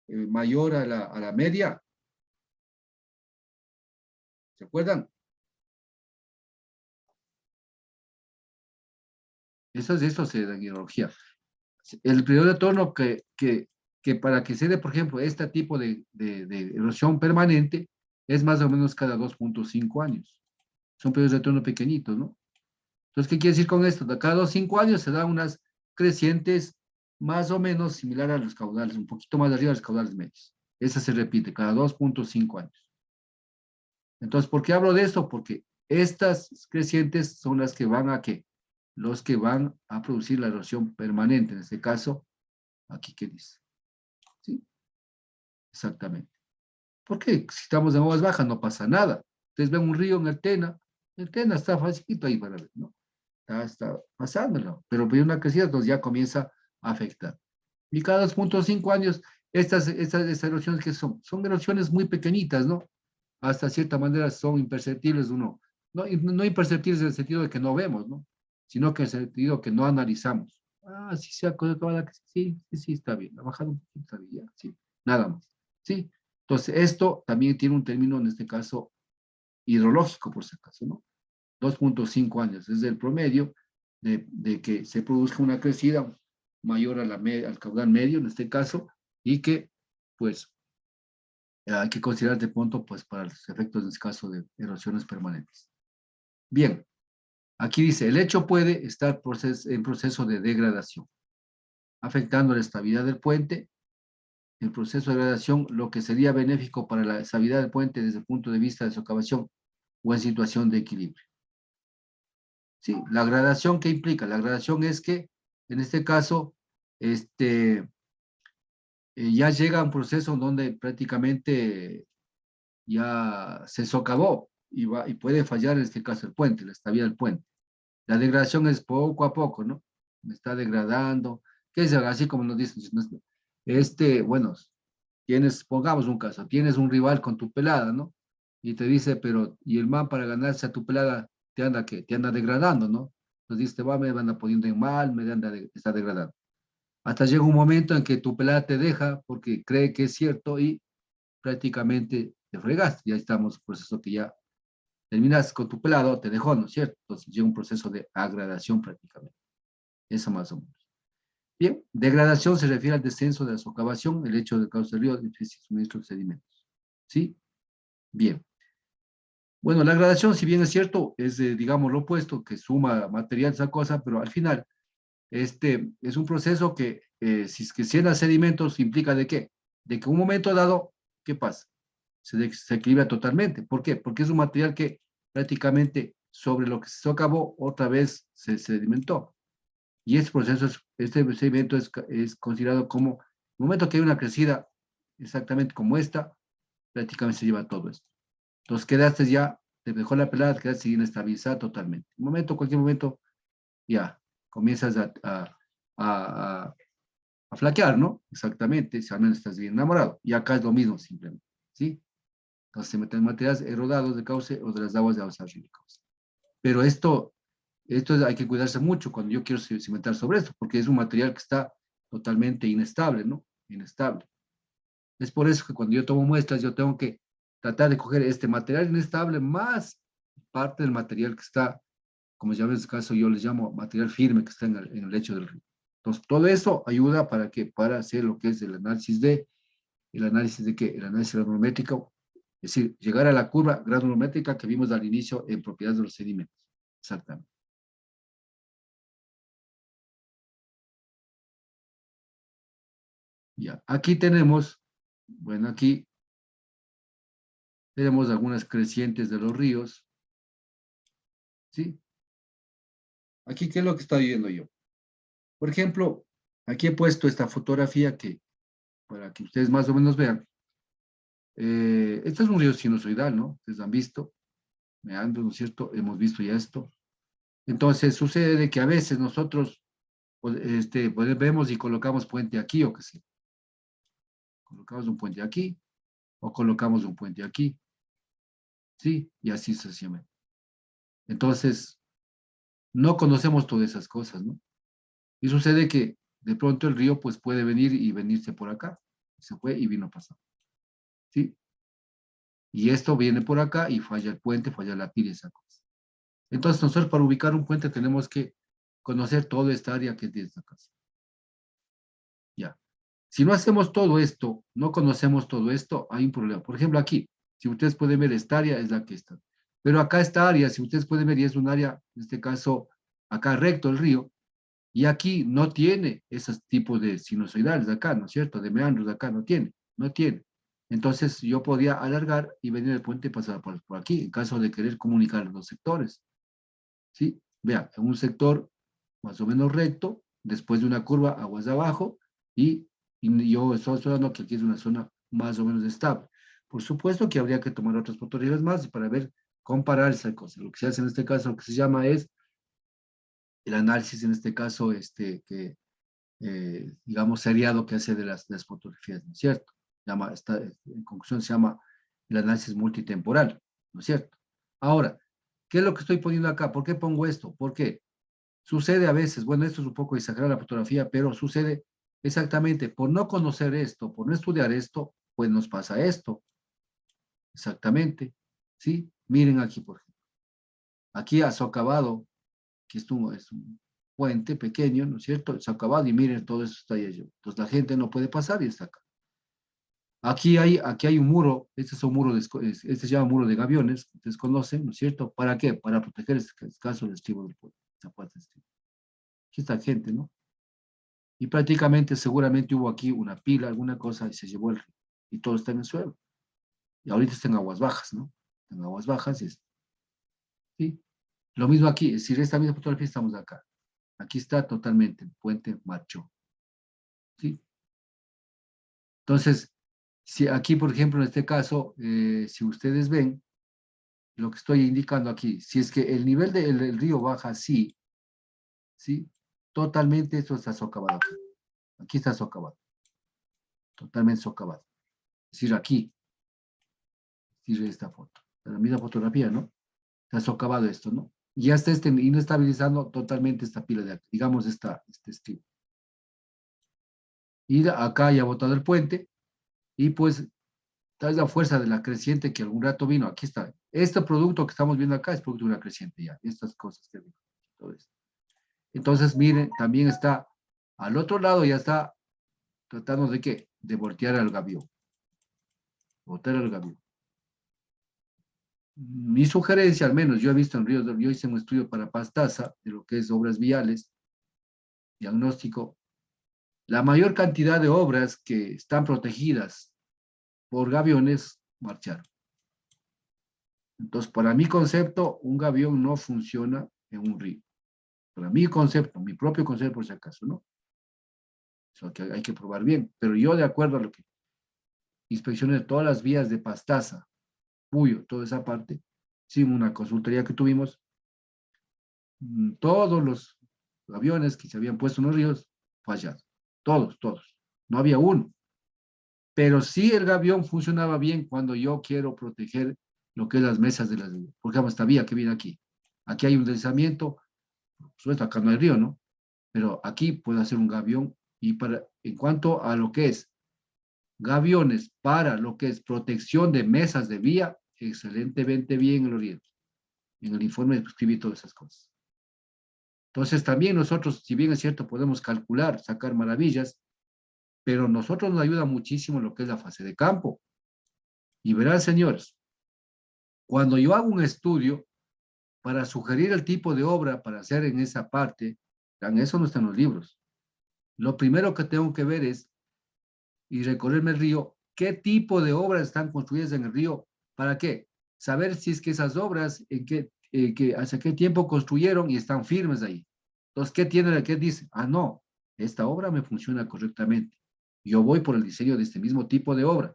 mayor a la media. ¿Se acuerdan? Eso se da en hidrología. El periodo de retorno que para que se dé, por ejemplo, este tipo de erosión permanente es más o menos cada 2.5 años. Son periodos de retorno pequeñitos, ¿no? Entonces, ¿qué quiere decir con esto? De cada 2 a 5 años se dan unas crecientes más o menos similar a los caudales, un poquito más arriba de los caudales medios. Esa se repite cada 2.5 años. Entonces, ¿por qué hablo de esto? Porque estas crecientes son las que van a ¿qué? Los que van a producir la erosión permanente. En este caso, aquí, ¿qué dice? ¿Sí? Exactamente. ¿Por qué? Si estamos en aguas bajas no pasa nada. Ustedes ven un río en el Tena está facilito ahí para ver, ¿no? Está pasándolo, pero hay una crecida, entonces ya comienza a afectar. Y cada 2.5 años, estas erosiones que son erosiones muy pequeñitas, ¿no? Hasta cierta manera son imperceptibles, no, no imperceptibles en el sentido de que no vemos, ¿no? Sino que en el sentido que no analizamos. Ah, sí se ha acordado que sí, está bien, ha bajado un poquito, está bien, ya, sí, nada más, ¿sí? Entonces, esto también tiene un término, en este caso, hidrológico, por si acaso, ¿no? 2.5 años es el promedio de que se produzca una crecida mayor al caudal medio, en este caso, y que, pues, hay que considerar de pronto, pues, para los efectos, en este caso, de erosiones permanentes. Bien, aquí dice, el hecho puede estar en proceso de degradación, afectando la estabilidad del puente, el proceso de degradación, lo que sería benéfico para la estabilidad del puente desde el punto de vista de socavación o en situación de equilibrio. Sí, la gradación, ¿qué implica? La gradación es que, en este caso, ya llega a un proceso donde prácticamente ya se socavó y puede fallar en este caso el puente, la estabilidad del puente. La degradación es poco a poco, ¿no? Me está degradando, que es así como nos dicen, bueno, pongamos un caso, tienes un rival con tu pelada, ¿no? Y te dice, y el man para ganarse a tu pelada te anda degradando, ¿no? Entonces dice, me anda poniendo en mal, está degradando. Hasta llega un momento en que tu pelada te deja porque cree que es cierto y prácticamente te fregaste. Ya estamos en un proceso que ya terminas con tu pelado, te dejó, ¿no es cierto? Entonces llega un proceso de agradación prácticamente. Eso más o menos. Bien, degradación se refiere al descenso de la socavación, el hecho de causa del río, difícil suministro de sedimentos. ¿Sí? Bien. Bueno, la gradación, si bien es cierto, es, digamos, lo opuesto, que suma material esa cosa, pero al final, es un proceso que, si es que llena sedimentos, implica de qué? De que en un momento dado, ¿qué pasa? Se equilibra totalmente. ¿Por qué? Porque es un material que prácticamente sobre lo que se socavó, otra vez se sedimentó. Y este proceso, este sedimento es considerado como, en el momento que hay una crecida exactamente como esta, prácticamente se lleva todo esto. Entonces quedaste ya, te dejó la pelada, quedaste inestabilizada totalmente. Un momento, cualquier momento, ya, comienzas a, a flaquear, ¿no? Exactamente, si al menos estás bien enamorado. Y acá es lo mismo, simplemente, ¿sí? Entonces se meten materiales erodados de cauce o de las aguas de avanzar de cauce. Pero hay que cuidarse mucho cuando yo quiero cimentar sobre esto, porque es un material que está totalmente inestable, ¿no? Inestable. Es por eso que cuando yo tomo muestras, yo tengo que tratar de coger este material inestable más parte del material que está, como ya ves, en este caso yo les llamo material firme que está en el lecho del río. Entonces, todo eso ayuda para hacer lo que es el análisis de qué, el análisis granulométrico, es decir, llegar a la curva granulométrica que vimos al inicio en propiedades de los sedimentos. Exactamente. Ya, aquí tenemos, bueno, aquí tenemos algunas crecientes de los ríos, ¿sí? Aquí, ¿qué es lo que estoy viendo yo? Por ejemplo, aquí he puesto esta fotografía que, para que ustedes más o menos vean, este es un río sinusoidal, ¿no? Ustedes han visto, meandros, ¿no es cierto? Hemos visto ya esto. Entonces, sucede de que a veces nosotros, pues, vemos y colocamos puente aquí o qué sé. Colocamos un puente aquí o colocamos un puente aquí, ¿sí? Y así sucesivamente. Entonces, no conocemos todas esas cosas, ¿no? Y sucede que de pronto el río pues puede venir y venirse por acá. Se fue y vino pasando, ¿sí? Y esto viene por acá y falla el puente, falla la pila, esa cosa. Entonces nosotros para ubicar un puente tenemos que conocer toda esta área que es de esta casa. Ya. Si no hacemos todo esto, no conocemos todo esto, hay un problema. Por ejemplo, aquí, si ustedes pueden ver, esta área es la que está. Pero acá esta área, si ustedes pueden ver, y es un área, en este caso, acá recto el río, y aquí no tiene esos tipos de sinusoidales de acá, ¿no es cierto? De meandros de acá no tiene, no tiene. Entonces yo podía alargar y venir el puente y pasar por aquí, en caso de querer comunicar los dos sectores. ¿Sí? Vean, en un sector más o menos recto, después de una curva, aguas de abajo, y yo estoy hablando que aquí es una zona más o menos estable. Por supuesto que habría que tomar otras fotografías más para ver, comparar esa cosa. Lo que se hace en este caso, lo que se llama es el análisis, en este caso, digamos, seriado que hace de las fotografías, ¿no es cierto? En conclusión se llama el análisis multitemporal, ¿no es cierto? Ahora, ¿qué es lo que estoy poniendo acá? ¿Por qué pongo esto? Porque sucede a veces, bueno, esto es un poco exagerar la fotografía, pero sucede exactamente por no conocer esto, por no estudiar esto, pues nos pasa esto. Exactamente, ¿sí? Miren aquí, por ejemplo. Aquí ha socavado, que es un puente pequeño, ¿no es cierto? Socavado y miren, todo eso está ahí. Entonces la gente no puede pasar y está acá. Aquí hay un muro, este es un muro, este se llama muro de gaviones, ustedes conocen, ¿no es cierto? ¿Para qué? Para proteger este caso del estribo del puente, esa parte del estribo. Aquí está gente, ¿no? Y prácticamente seguramente hubo aquí una pila, alguna cosa, y se llevó el río. Y todo está en el suelo. Y ahorita está en aguas bajas, ¿no? En aguas bajas, ¿sí? Lo mismo aquí, es decir, esta misma fotografía estamos acá. Aquí está totalmente el puente marchó, ¿sí? Entonces, si aquí, por ejemplo, en este caso, si ustedes ven lo que estoy indicando aquí, si es que el nivel del río baja así, ¿sí? Totalmente esto está socavado. Aquí está socavado. Totalmente socavado. Es decir, aquí, tire esta foto. La misma fotografía, ¿no? Está socavado esto, ¿no? Y ya está inestabilizando totalmente esta pila de aquí, digamos este estribo. Y acá ya ha botado el puente, y pues tal vez la fuerza de la creciente que algún rato vino, aquí está. Este producto que estamos viendo acá es producto de una creciente ya, estas cosas que todo esto. Entonces, miren, también está, al otro lado ya está tratando de qué? De voltear al gavión. Voltear al gavión. Mi sugerencia, al menos, yo he visto en Ríos, yo hice un estudio para Pastaza, de lo que es obras viales, diagnóstico, la mayor cantidad de obras que están protegidas por gaviones marcharon. Entonces, para mi concepto, un gavión no funciona en un río. Para mi concepto, mi propio concepto, por si acaso, ¿no? Eso que hay que probar bien. Pero yo, de acuerdo a lo que inspeccioné todas las vías de Pastaza, Puyo, toda esa parte, sin una consultoría que tuvimos, todos los aviones que se habían puesto en los ríos fallaron. Todos, todos. No había uno. Pero sí el gavión funcionaba bien cuando yo quiero proteger lo que es las mesas de las... Por ejemplo, esta vía que viene aquí. Aquí hay un deslizamiento, por supuesto, acá no hay río, ¿no? Pero aquí puede hacer un gavión. Y en cuanto a lo que es gaviones para lo que es protección de mesas de vía, excelentemente bien en el oriente. En el informe escribí todas esas cosas. Entonces también nosotros, si bien es cierto, podemos calcular, sacar maravillas, pero nosotros nos ayuda muchísimo lo que es la fase de campo. Y verán, señores, cuando yo hago un estudio para sugerir el tipo de obra para hacer en esa parte, eso no está en los libros. Lo primero que tengo que ver es, y recorrerme el río, qué tipo de obras están construidas en el río, ¿para qué? Saber si es que esas obras, hace qué tiempo construyeron y están firmes ahí. Entonces, ¿qué tiene? ¿Qué dice? Ah, no, esta obra me funciona correctamente. Yo voy por el diseño de este mismo tipo de obra.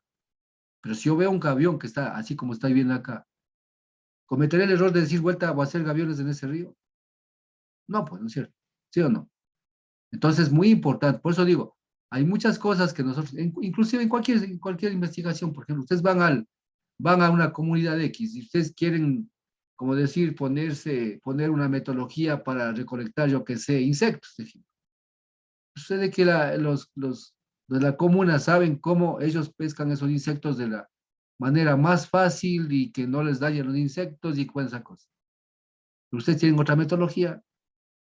Pero si yo veo un gavión que está así como está viendo acá, ¿cometeré el error de decir vuelta o hacer gaviones en ese río? No, pues no es cierto. ¿Sí o no? Entonces, muy importante. Por eso digo, hay muchas cosas que nosotros, inclusive en cualquier investigación, por ejemplo, ustedes van a una comunidad X y ustedes quieren, como decir, poner una metodología para recolectar, yo que sé, insectos, de ejemplo. Sucede que los de la comuna saben cómo ellos pescan esos insectos de la manera más fácil y que no les dañen los insectos y con esa cosa. Pero ustedes tienen otra metodología,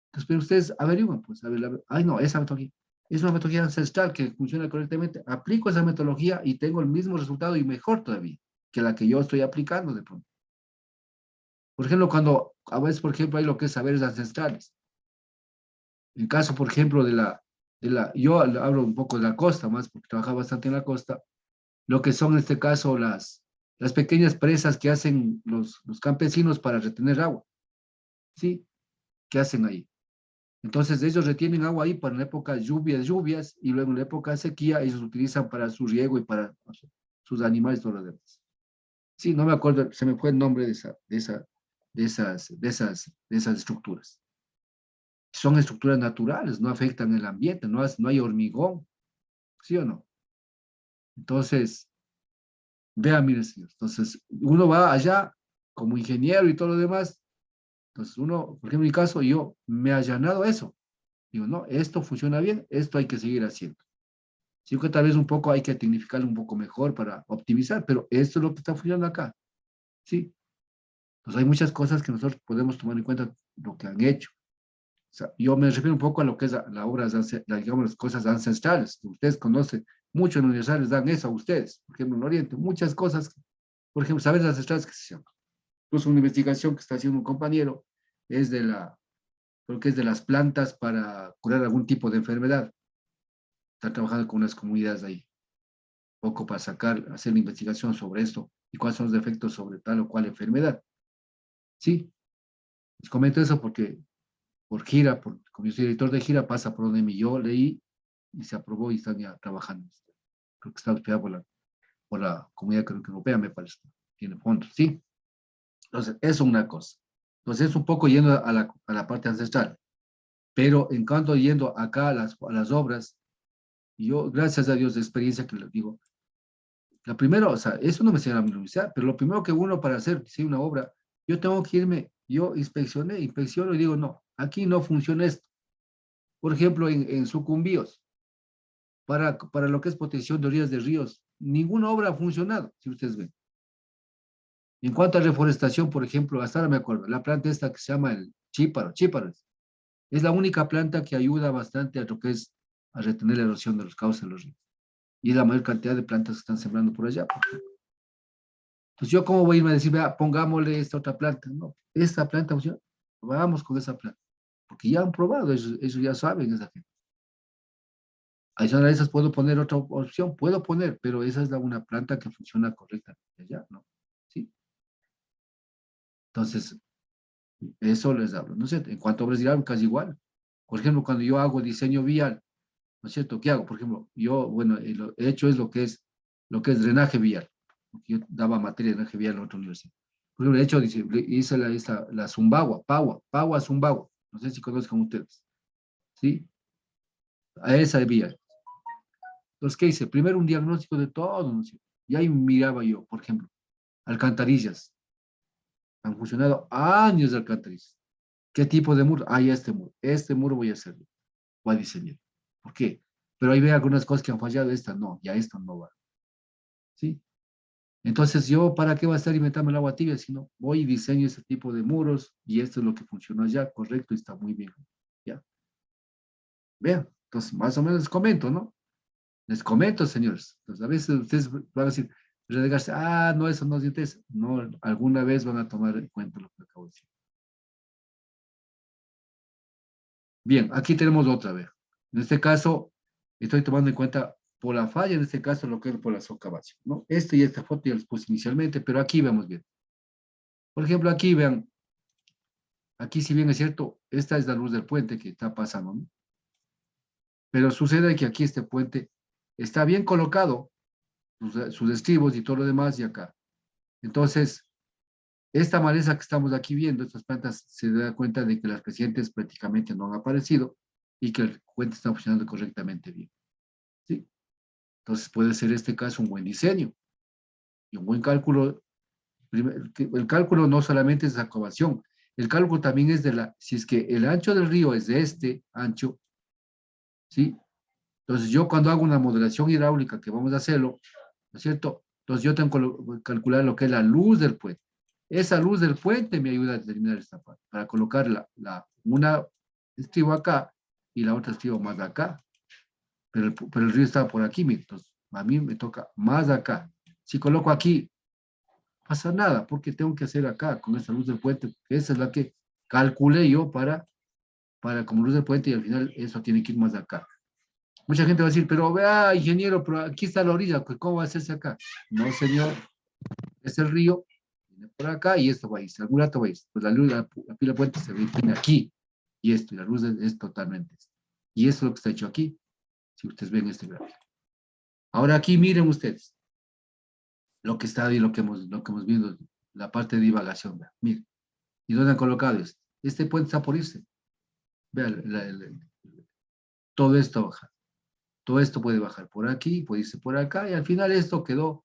entonces pero ustedes averiguan, pues, ay no, esa metodología es una metodología ancestral que funciona correctamente, aplico esa metodología y tengo el mismo resultado y mejor todavía que la que yo estoy aplicando de pronto. Por ejemplo, cuando a veces, por ejemplo, hay lo que es saberes ancestrales. En caso, por ejemplo, yo hablo un poco de la costa más, porque trabajaba bastante en la costa, lo que son en este caso las pequeñas presas que hacen los campesinos para retener agua, ¿sí? ¿Qué hacen ahí? Entonces ellos retienen agua ahí para en la época de lluvias, y luego en la época de sequía ellos utilizan para su riego y para sus animales y todo lo demás. Sí, no me acuerdo, se me fue el nombre de esas estructuras. Son estructuras naturales, no afectan el ambiente, no hay hormigón, ¿sí o no? Entonces, vean, miren, señor, entonces uno va allá como ingeniero y todo lo demás, entonces uno, por ejemplo, en mi caso, yo me he allanado eso. Digo, no, esto funciona bien, esto hay que seguir haciendo. Sí que tal vez un poco hay que tecnificarlo un poco mejor para optimizar, pero esto es lo que está funcionando acá. Sí. Entonces hay muchas cosas que nosotros podemos tomar en cuenta lo que han hecho. O sea, yo me refiero un poco a lo que es la obra, digamos, las cosas ancestrales. Ustedes conocen, muchos universitarios dan eso a ustedes. Por ejemplo, en Oriente, muchas cosas, por ejemplo, saberes ancestrales que se llaman. Incluso una investigación que está haciendo un compañero es creo que es de las plantas para curar algún tipo de enfermedad. Está trabajando con unas comunidades ahí, un poco para hacer la investigación sobre esto y cuáles son los efectos sobre tal o cual enfermedad. Sí, les comento eso porque como yo soy director de gira, pasa por donde yo leí y se aprobó y están ya trabajando. Creo que está auspiciado por la Comunidad Europea, me parece. Tiene fondos, ¿sí? Entonces, eso es una cosa. Entonces, es un poco yendo a la parte ancestral. Pero en cuanto yendo acá a las obras, yo, gracias a Dios, de experiencia que les digo, la primera, o sea, eso no me enseñaron en la universidad, pero lo primero que uno para hacer una obra, yo tengo que irme, yo inspecciono y digo, no, aquí no funciona esto. Por ejemplo, en Sucumbíos, para lo que es protección de orillas de ríos, ninguna obra ha funcionado, si ustedes ven. En cuanto a reforestación, por ejemplo, hasta ahora me acuerdo, la planta esta que se llama el chíparo, es la única planta que ayuda bastante a lo que es a retener la erosión de los cauces de los ríos. Y es la mayor cantidad de plantas que están sembrando por allá. Entonces, ¿yo cómo voy a irme a decir, vea, pongámosle esta otra planta? No, esta planta funciona, vamos con esa planta. Porque ya han probado, ellos ya saben esa gente. Adicional a esas puedo poner otra opción, puedo poner, pero esa es una planta que funciona correctamente ya, ¿no? ¿Sí? Entonces, eso les hablo, ¿no es cierto? En cuanto a obras hidráulicas, igual. Por ejemplo, cuando yo hago diseño vial, ¿no es cierto? ¿Qué hago? Por ejemplo, yo, bueno, lo he hecho es lo que es drenaje vial. Porque yo daba materia de drenaje vial en la otra universidad. Por ejemplo, he hecho, hice la Zumbagua, Pagua Zumbagua. No sé si conozcan ustedes. ¿Sí? A esa vía. Entonces, ¿qué hice? Primero un diagnóstico de todo, ¿no es cierto? Y ahí miraba yo, por ejemplo, alcantarillas. Han funcionado años de alcantarillas. ¿Qué tipo de muro? Ah, ya este muro. Este muro voy a hacerlo. Voy a diseñar. ¿Por qué? Pero ahí ve algunas cosas que han fallado. Esta no, ya esto no va. ¿Sí? Entonces yo, ¿para qué va a estar inventando el agua tibia? Si no, voy y diseño ese tipo de muros y esto es lo que funcionó allá, correcto, y está muy bien. ¿Ya? Vean, entonces más o menos les comento, ¿no? Les comento, señores. Entonces a veces ustedes van a decir, renegarse, ah, no, eso no es interesa. No, alguna vez van a tomar en cuenta lo que acabo de decir. Bien, aquí tenemos otra vez. En este caso, estoy tomando en cuenta por la falla, en este caso, lo que es por la socavación, ¿no? Este y esta foto ya les puse inicialmente, pero aquí vemos bien. Por ejemplo, aquí vean, aquí si bien es cierto, esta es la luz del puente que está pasando, ¿no? Pero sucede que aquí este puente está bien colocado, sus estribos y todo lo demás, y acá. Entonces, esta maleza que estamos aquí viendo, estas plantas, se da cuenta de que las crecientes prácticamente no han aparecido y que el puente está funcionando correctamente bien. ¿Sí? Entonces puede ser este caso un buen diseño y un buen cálculo. El cálculo no solamente es la excavación, el cálculo también es si es que el ancho del río es de este ancho, ¿sí? Entonces yo cuando hago una modelación hidráulica, que vamos a hacerlo, ¿no es cierto? Entonces yo tengo que calcular lo que es la luz del puente. Esa luz del puente me ayuda a determinar esta parte, para colocar una estribo acá y la otra estribo más acá. Pero el río está por aquí, entonces a mí me toca más acá. Si coloco aquí, pasa nada, porque tengo que hacer acá con esta luz del puente, que esa es la que calculé yo para como luz del puente y al final eso tiene que ir más acá. Mucha gente va a decir, pero vea, ingeniero, pero aquí está la orilla, pues, ¿cómo va a hacerse acá? No, señor, es el río, viene por acá y esto va a ir, si algún rato va a ir. Pues la luz, la pila puente se viene aquí y esto, y la luz es totalmente esto. Y eso es lo que está hecho aquí, si ustedes ven este gráfico. Ahora aquí miren ustedes lo que está y lo que hemos visto, la parte de divagación. Vean, miren, ¿y dónde han colocado esto? Este puente está por irse. Vean, todo esto baja. Todo esto puede bajar por aquí, puede irse por acá, y al final esto quedó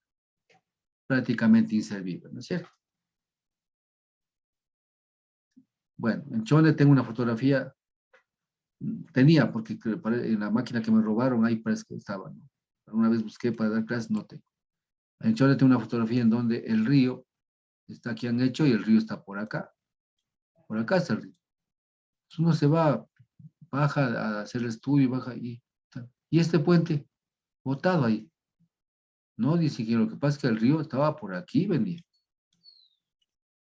prácticamente inservible, ¿no es cierto? Bueno, en Chole tengo una fotografía, tenía, porque en la máquina que me robaron, ahí parece que estaba, ¿no? Una vez busqué para dar clases, no tengo. En Chole tengo una fotografía en donde el río está aquí han hecho y el río está por acá. Por acá está el río. Entonces uno se va, baja a hacer el estudio, baja y este puente, botado ahí. No, dice que lo que pasa es que el río estaba por aquí, venía.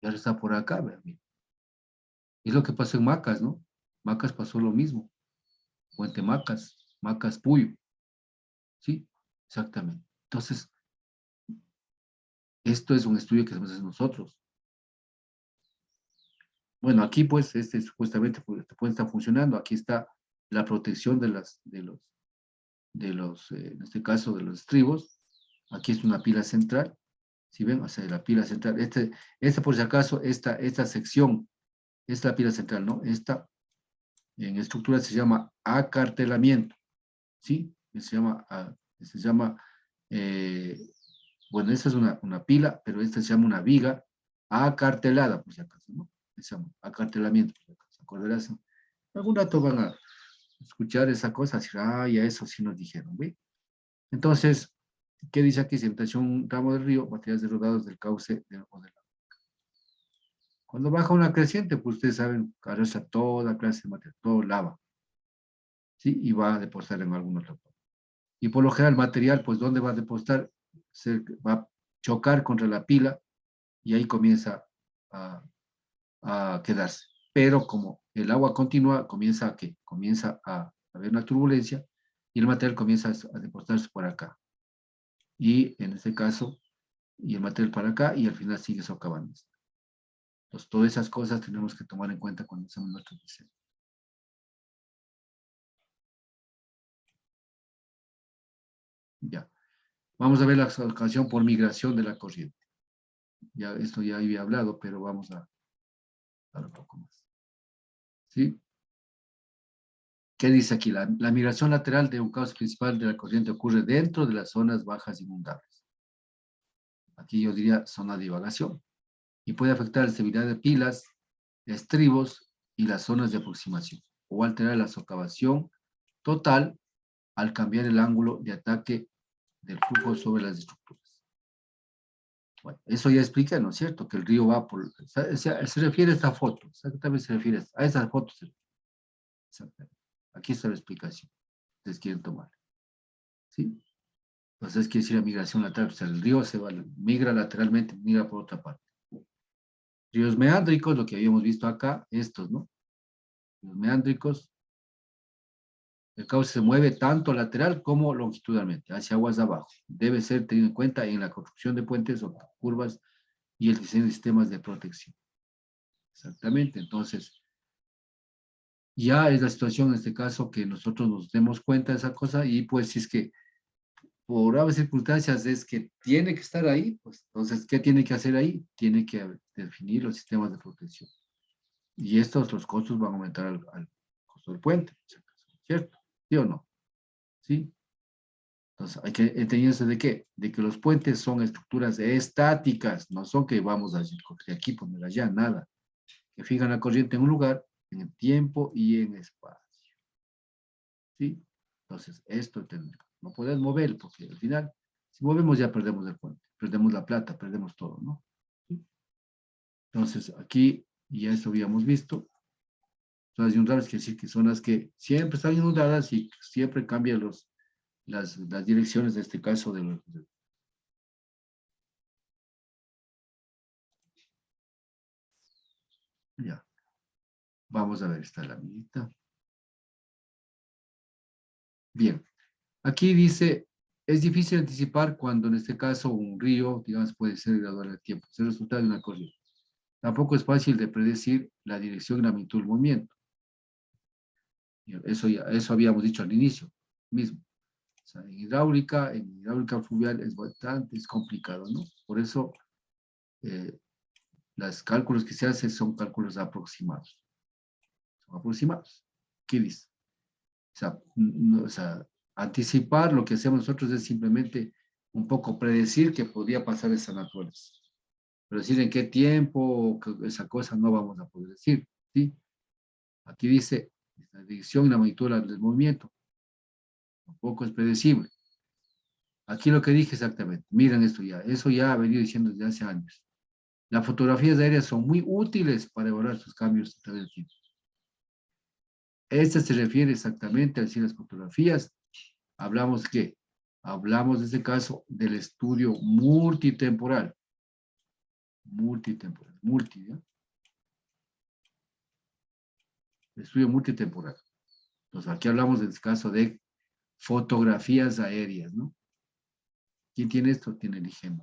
Y ahora está por acá, venía. Es lo que pasó en Macas, ¿no? Macas pasó lo mismo. Puente Macas, Macas Puyo. Sí, exactamente. Entonces, esto es un estudio que hacemos nosotros. Bueno, aquí pues, supuestamente pues, este puente está funcionando. Aquí está la protección en este caso, de los estribos. Aquí es una pila central. Si ven, o sea, la pila central. Por si acaso, esta sección, esta es la pila central, ¿no? Esta en estructura se llama acartelamiento. ¿Sí? Se llama bueno, esta es una pila, pero esta se llama una viga acartelada, por si acaso, ¿no? Se llama acartelamiento, por si acaso. ¿Acordarás? Algún rato van a escuchar esa cosa, decir, ah, ya eso sí nos dijeron, ¿ve? Entonces, ¿Qué dice aquí? Sedimentación un tramo del río, materiales derogados del cauce o del agua. Cuando baja una creciente, pues ustedes saben, arrastra toda clase de material, todo lava, ¿sí? Y va a depositar en algún otro punto. Y por lo general, el material, pues, ¿dónde va a depositar? Va a chocar contra la pila y ahí comienza a quedarse. Pero como el agua continúa, comienza a haber una turbulencia y el material comienza a depositarse por acá. Y en este caso, y el material para acá, y al final sigue socavando. Entonces, todas esas cosas tenemos que tomar en cuenta cuando hacemos nuestro diseño. Ya. Vamos a ver la ocasión por migración de la corriente. Ya, esto ya había hablado, pero vamos a dar un poco más. ¿Sí? ¿Qué dice aquí? La migración lateral de un cauce principal de la corriente ocurre dentro de las zonas bajas inundables. Aquí yo diría zona de divagación. Y puede afectar la estabilidad de pilas, estribos y las zonas de aproximación. O alterar la socavación total al cambiar el ángulo de ataque del flujo sobre las estructuras. Bueno, eso ya explica, ¿no es cierto? Que el río va por... Se refiere a esta foto, exactamente se refiere a esa foto. Exactamente. Aquí está la explicación. Ustedes quieren tomar. ¿Sí? Entonces quiere decir la migración lateral. O sea, el río se va, migra lateralmente, migra por otra parte. Ríos meándricos, lo que habíamos visto acá, estos, ¿no? Ríos meándricos, el cauce se mueve tanto lateral como longitudinalmente, hacia aguas de abajo. Debe ser tenido en cuenta en la construcción de puentes o curvas y el diseño de sistemas de protección. Exactamente, entonces, ya es la situación en este caso que nosotros nos demos cuenta de esa cosa y pues si es que por graves circunstancias es que tiene que estar ahí, pues entonces, ¿qué tiene que hacer ahí? Tiene que definir los sistemas de protección. Y estos, los costos van a aumentar al costo del puente, ¿cierto? ¿Sí o no? ¿Sí? Entonces, hay que entenderse de qué? De que los puentes son estructuras estáticas, no son que vamos a decir, aquí, poner allá, nada. Que fijan la corriente en un lugar, en el tiempo y en espacio. ¿Sí? Entonces, esto no puedes mover, porque al final, si movemos ya perdemos el puente, perdemos la plata, perdemos todo, ¿no? ¿Sí? Entonces, aquí ya esto habíamos visto. Zonas inundables quiere decir que son las que siempre están inundadas y siempre cambian las direcciones de este caso de los... Ya. Vamos a ver esta laminita. Bien. Aquí dice, es difícil anticipar cuando en este caso un río, digamos, puede ser gradual al tiempo, es el resultado de una corriente. Tampoco es fácil de predecir la dirección y la magnitud del movimiento. Eso habíamos dicho al inicio mismo. O sea, en hidráulica fluvial es complicado, ¿no? Por eso los cálculos que se hacen son cálculos aproximados. Son aproximados. ¿Qué dice? O sea, anticipar lo que hacemos nosotros es simplemente un poco predecir que podría pasar esa naturaleza. Pero decir en qué tiempo, esa cosa no vamos a poder decir, ¿sí? Aquí dice la dirección y la magnitud del movimiento. Tampoco es predecible. Aquí lo que dije exactamente, miren esto ya, eso ya ha venido diciendo desde hace años. Las fotografías aéreas son muy útiles para evaluar sus cambios a través del tiempo. Este se refiere exactamente a decir las fotografías. Hablamos que hablamos en este caso del estudio multitemporal. ¿Ya? El estudio multitemporal. Entonces, aquí hablamos del caso de fotografías aéreas, ¿no? ¿Quién tiene esto? Tiene el IGEM,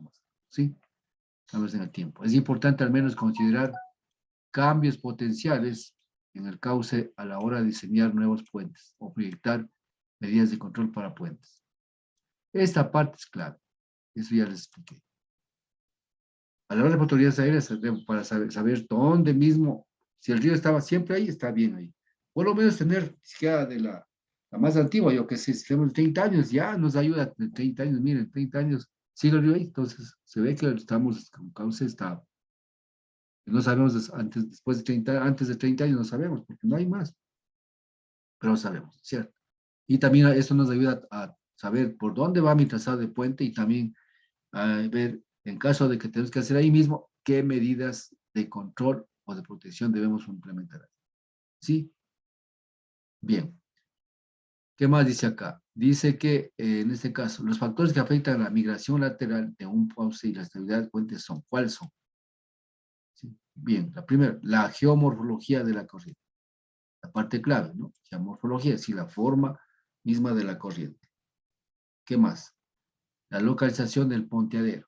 ¿sí? Cambios en el tiempo. Es importante al menos considerar cambios potenciales en el cauce a la hora de diseñar nuevos puentes o proyectar medidas de control para puentes. Esta parte es clave. Eso ya les expliqué. A la hora de fotografías aéreas, para saber dónde mismo, si el río estaba siempre ahí, está bien ahí. Por lo menos tener, siquiera de la más antigua, yo que sé, si tenemos 30 años, ya nos ayuda, 30 años, miren, 30 años, sigue el río ahí, entonces se ve que estamos con cauce estable. No sabemos después de 30, antes de 30 años no sabemos, porque no hay más, pero no sabemos, ¿cierto? Y también eso nos ayuda a saber por dónde va mi trazado de puente y también ver, en caso de que tenemos que hacer ahí mismo, qué medidas de control o de protección debemos implementar. ¿Sí? Bien. ¿Qué más dice acá? Dice que en este caso, los factores que afectan la migración lateral de un cauce y la estabilidad del puente son, ¿cuáles son? ¿Sí? Bien, la primera, la geomorfología de la corriente. La parte clave, ¿no? Geomorfología, es decir, la forma misma de la corriente. ¿Qué más? La localización del ponteadero.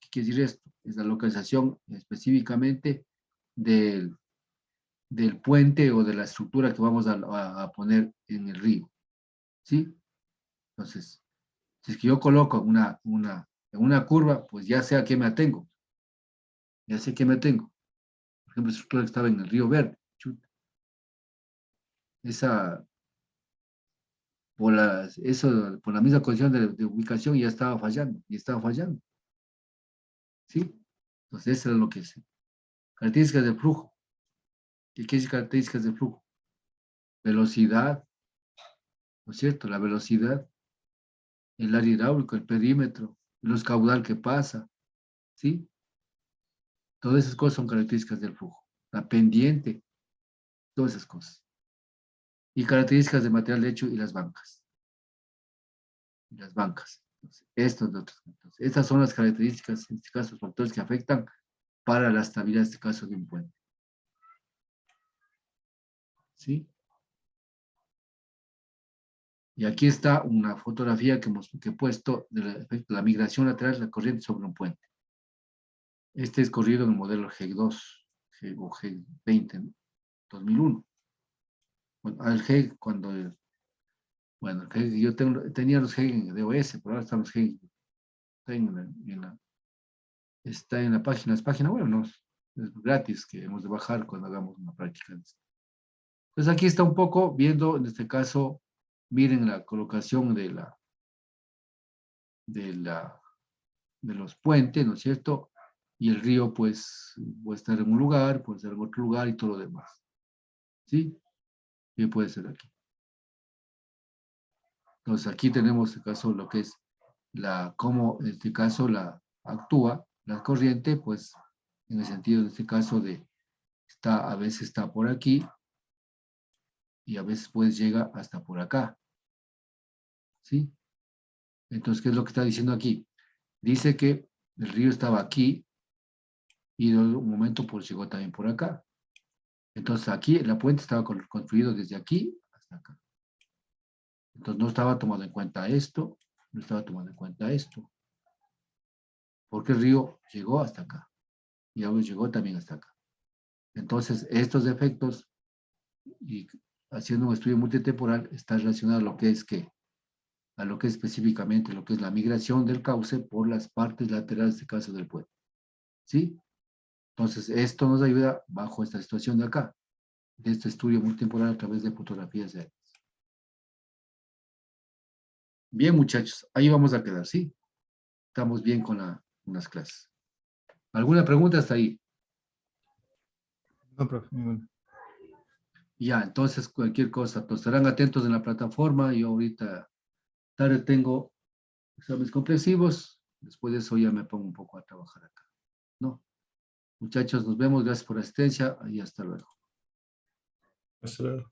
¿Qué quiere decir esto? Es la localización específicamente del puente o de la estructura que vamos a poner en el río. ¿Sí? Entonces, si es que yo coloco en una curva, pues ya sé a qué me atengo. Ya sé a qué me atengo. Por ejemplo, la estructura que estaba en el río Verde. Esa, por la misma condición de ubicación ya estaba fallando. Y estaba fallando. ¿Sí? Entonces, eso es lo que es. Características del flujo. ¿Qué quiere decir características del flujo? Velocidad, ¿no es cierto? La velocidad, el área hidráulico, el perímetro, los caudal que pasa, ¿sí? Todas esas cosas son características del flujo. La pendiente, todas esas cosas. Y características del material de hecho y las bancas. Entonces, estas son las características, en este caso, los factores que afectan para la estabilidad, en este caso, de un puente. ¿Sí? Y aquí está una fotografía que he puesto del efecto de la migración lateral de la corriente sobre un puente. Este es corrido en el modelo G2 o G20, ¿no? 2001. Bueno, al G, bueno, el G, yo tenía los G en DOS, pero ahora están los G está en la página, es página web, ¿no? Es gratis, que hemos de bajar cuando hagamos una práctica de esto. Entonces aquí está un poco viendo, en este caso, miren la colocación de los puentes, ¿no es cierto? Y el río, pues, puede estar en un lugar, puede estar en otro lugar y todo lo demás. ¿Sí? Y puede ser aquí. Entonces aquí tenemos, en este caso, lo que es cómo, en este caso, actúa la corriente, pues, en el sentido, en este caso, a veces está por aquí y a veces, pues, llega hasta por acá. ¿Sí? Entonces, ¿qué es lo que está diciendo aquí? Dice que el río estaba aquí y de un momento pues llegó también por acá. Entonces aquí la puente estaba construido desde aquí hasta acá. Entonces no estaba tomando en cuenta esto, no estaba tomando en cuenta esto. Porque el río llegó hasta acá y ahora llegó también hasta acá. Entonces estos efectos y haciendo un estudio multitemporal está relacionado a lo que es a lo que es específicamente lo que es la migración del cauce por las partes laterales, en este caso del puente. ¿Sí? Entonces, esto nos ayuda bajo esta situación de acá, de este estudio multitemporal a través de fotografías aéreas. Bien, muchachos, ahí vamos a quedar, ¿sí? Estamos bien con las clases. ¿Alguna pregunta hasta ahí? No, profe, ninguna. Ya, entonces cualquier cosa, pues estarán atentos en la plataforma. Yo ahorita tarde tengo exámenes comprensivos, después de eso ya me pongo un poco a trabajar acá, ¿no? Muchachos, nos vemos, gracias por la asistencia y hasta luego. Hasta luego.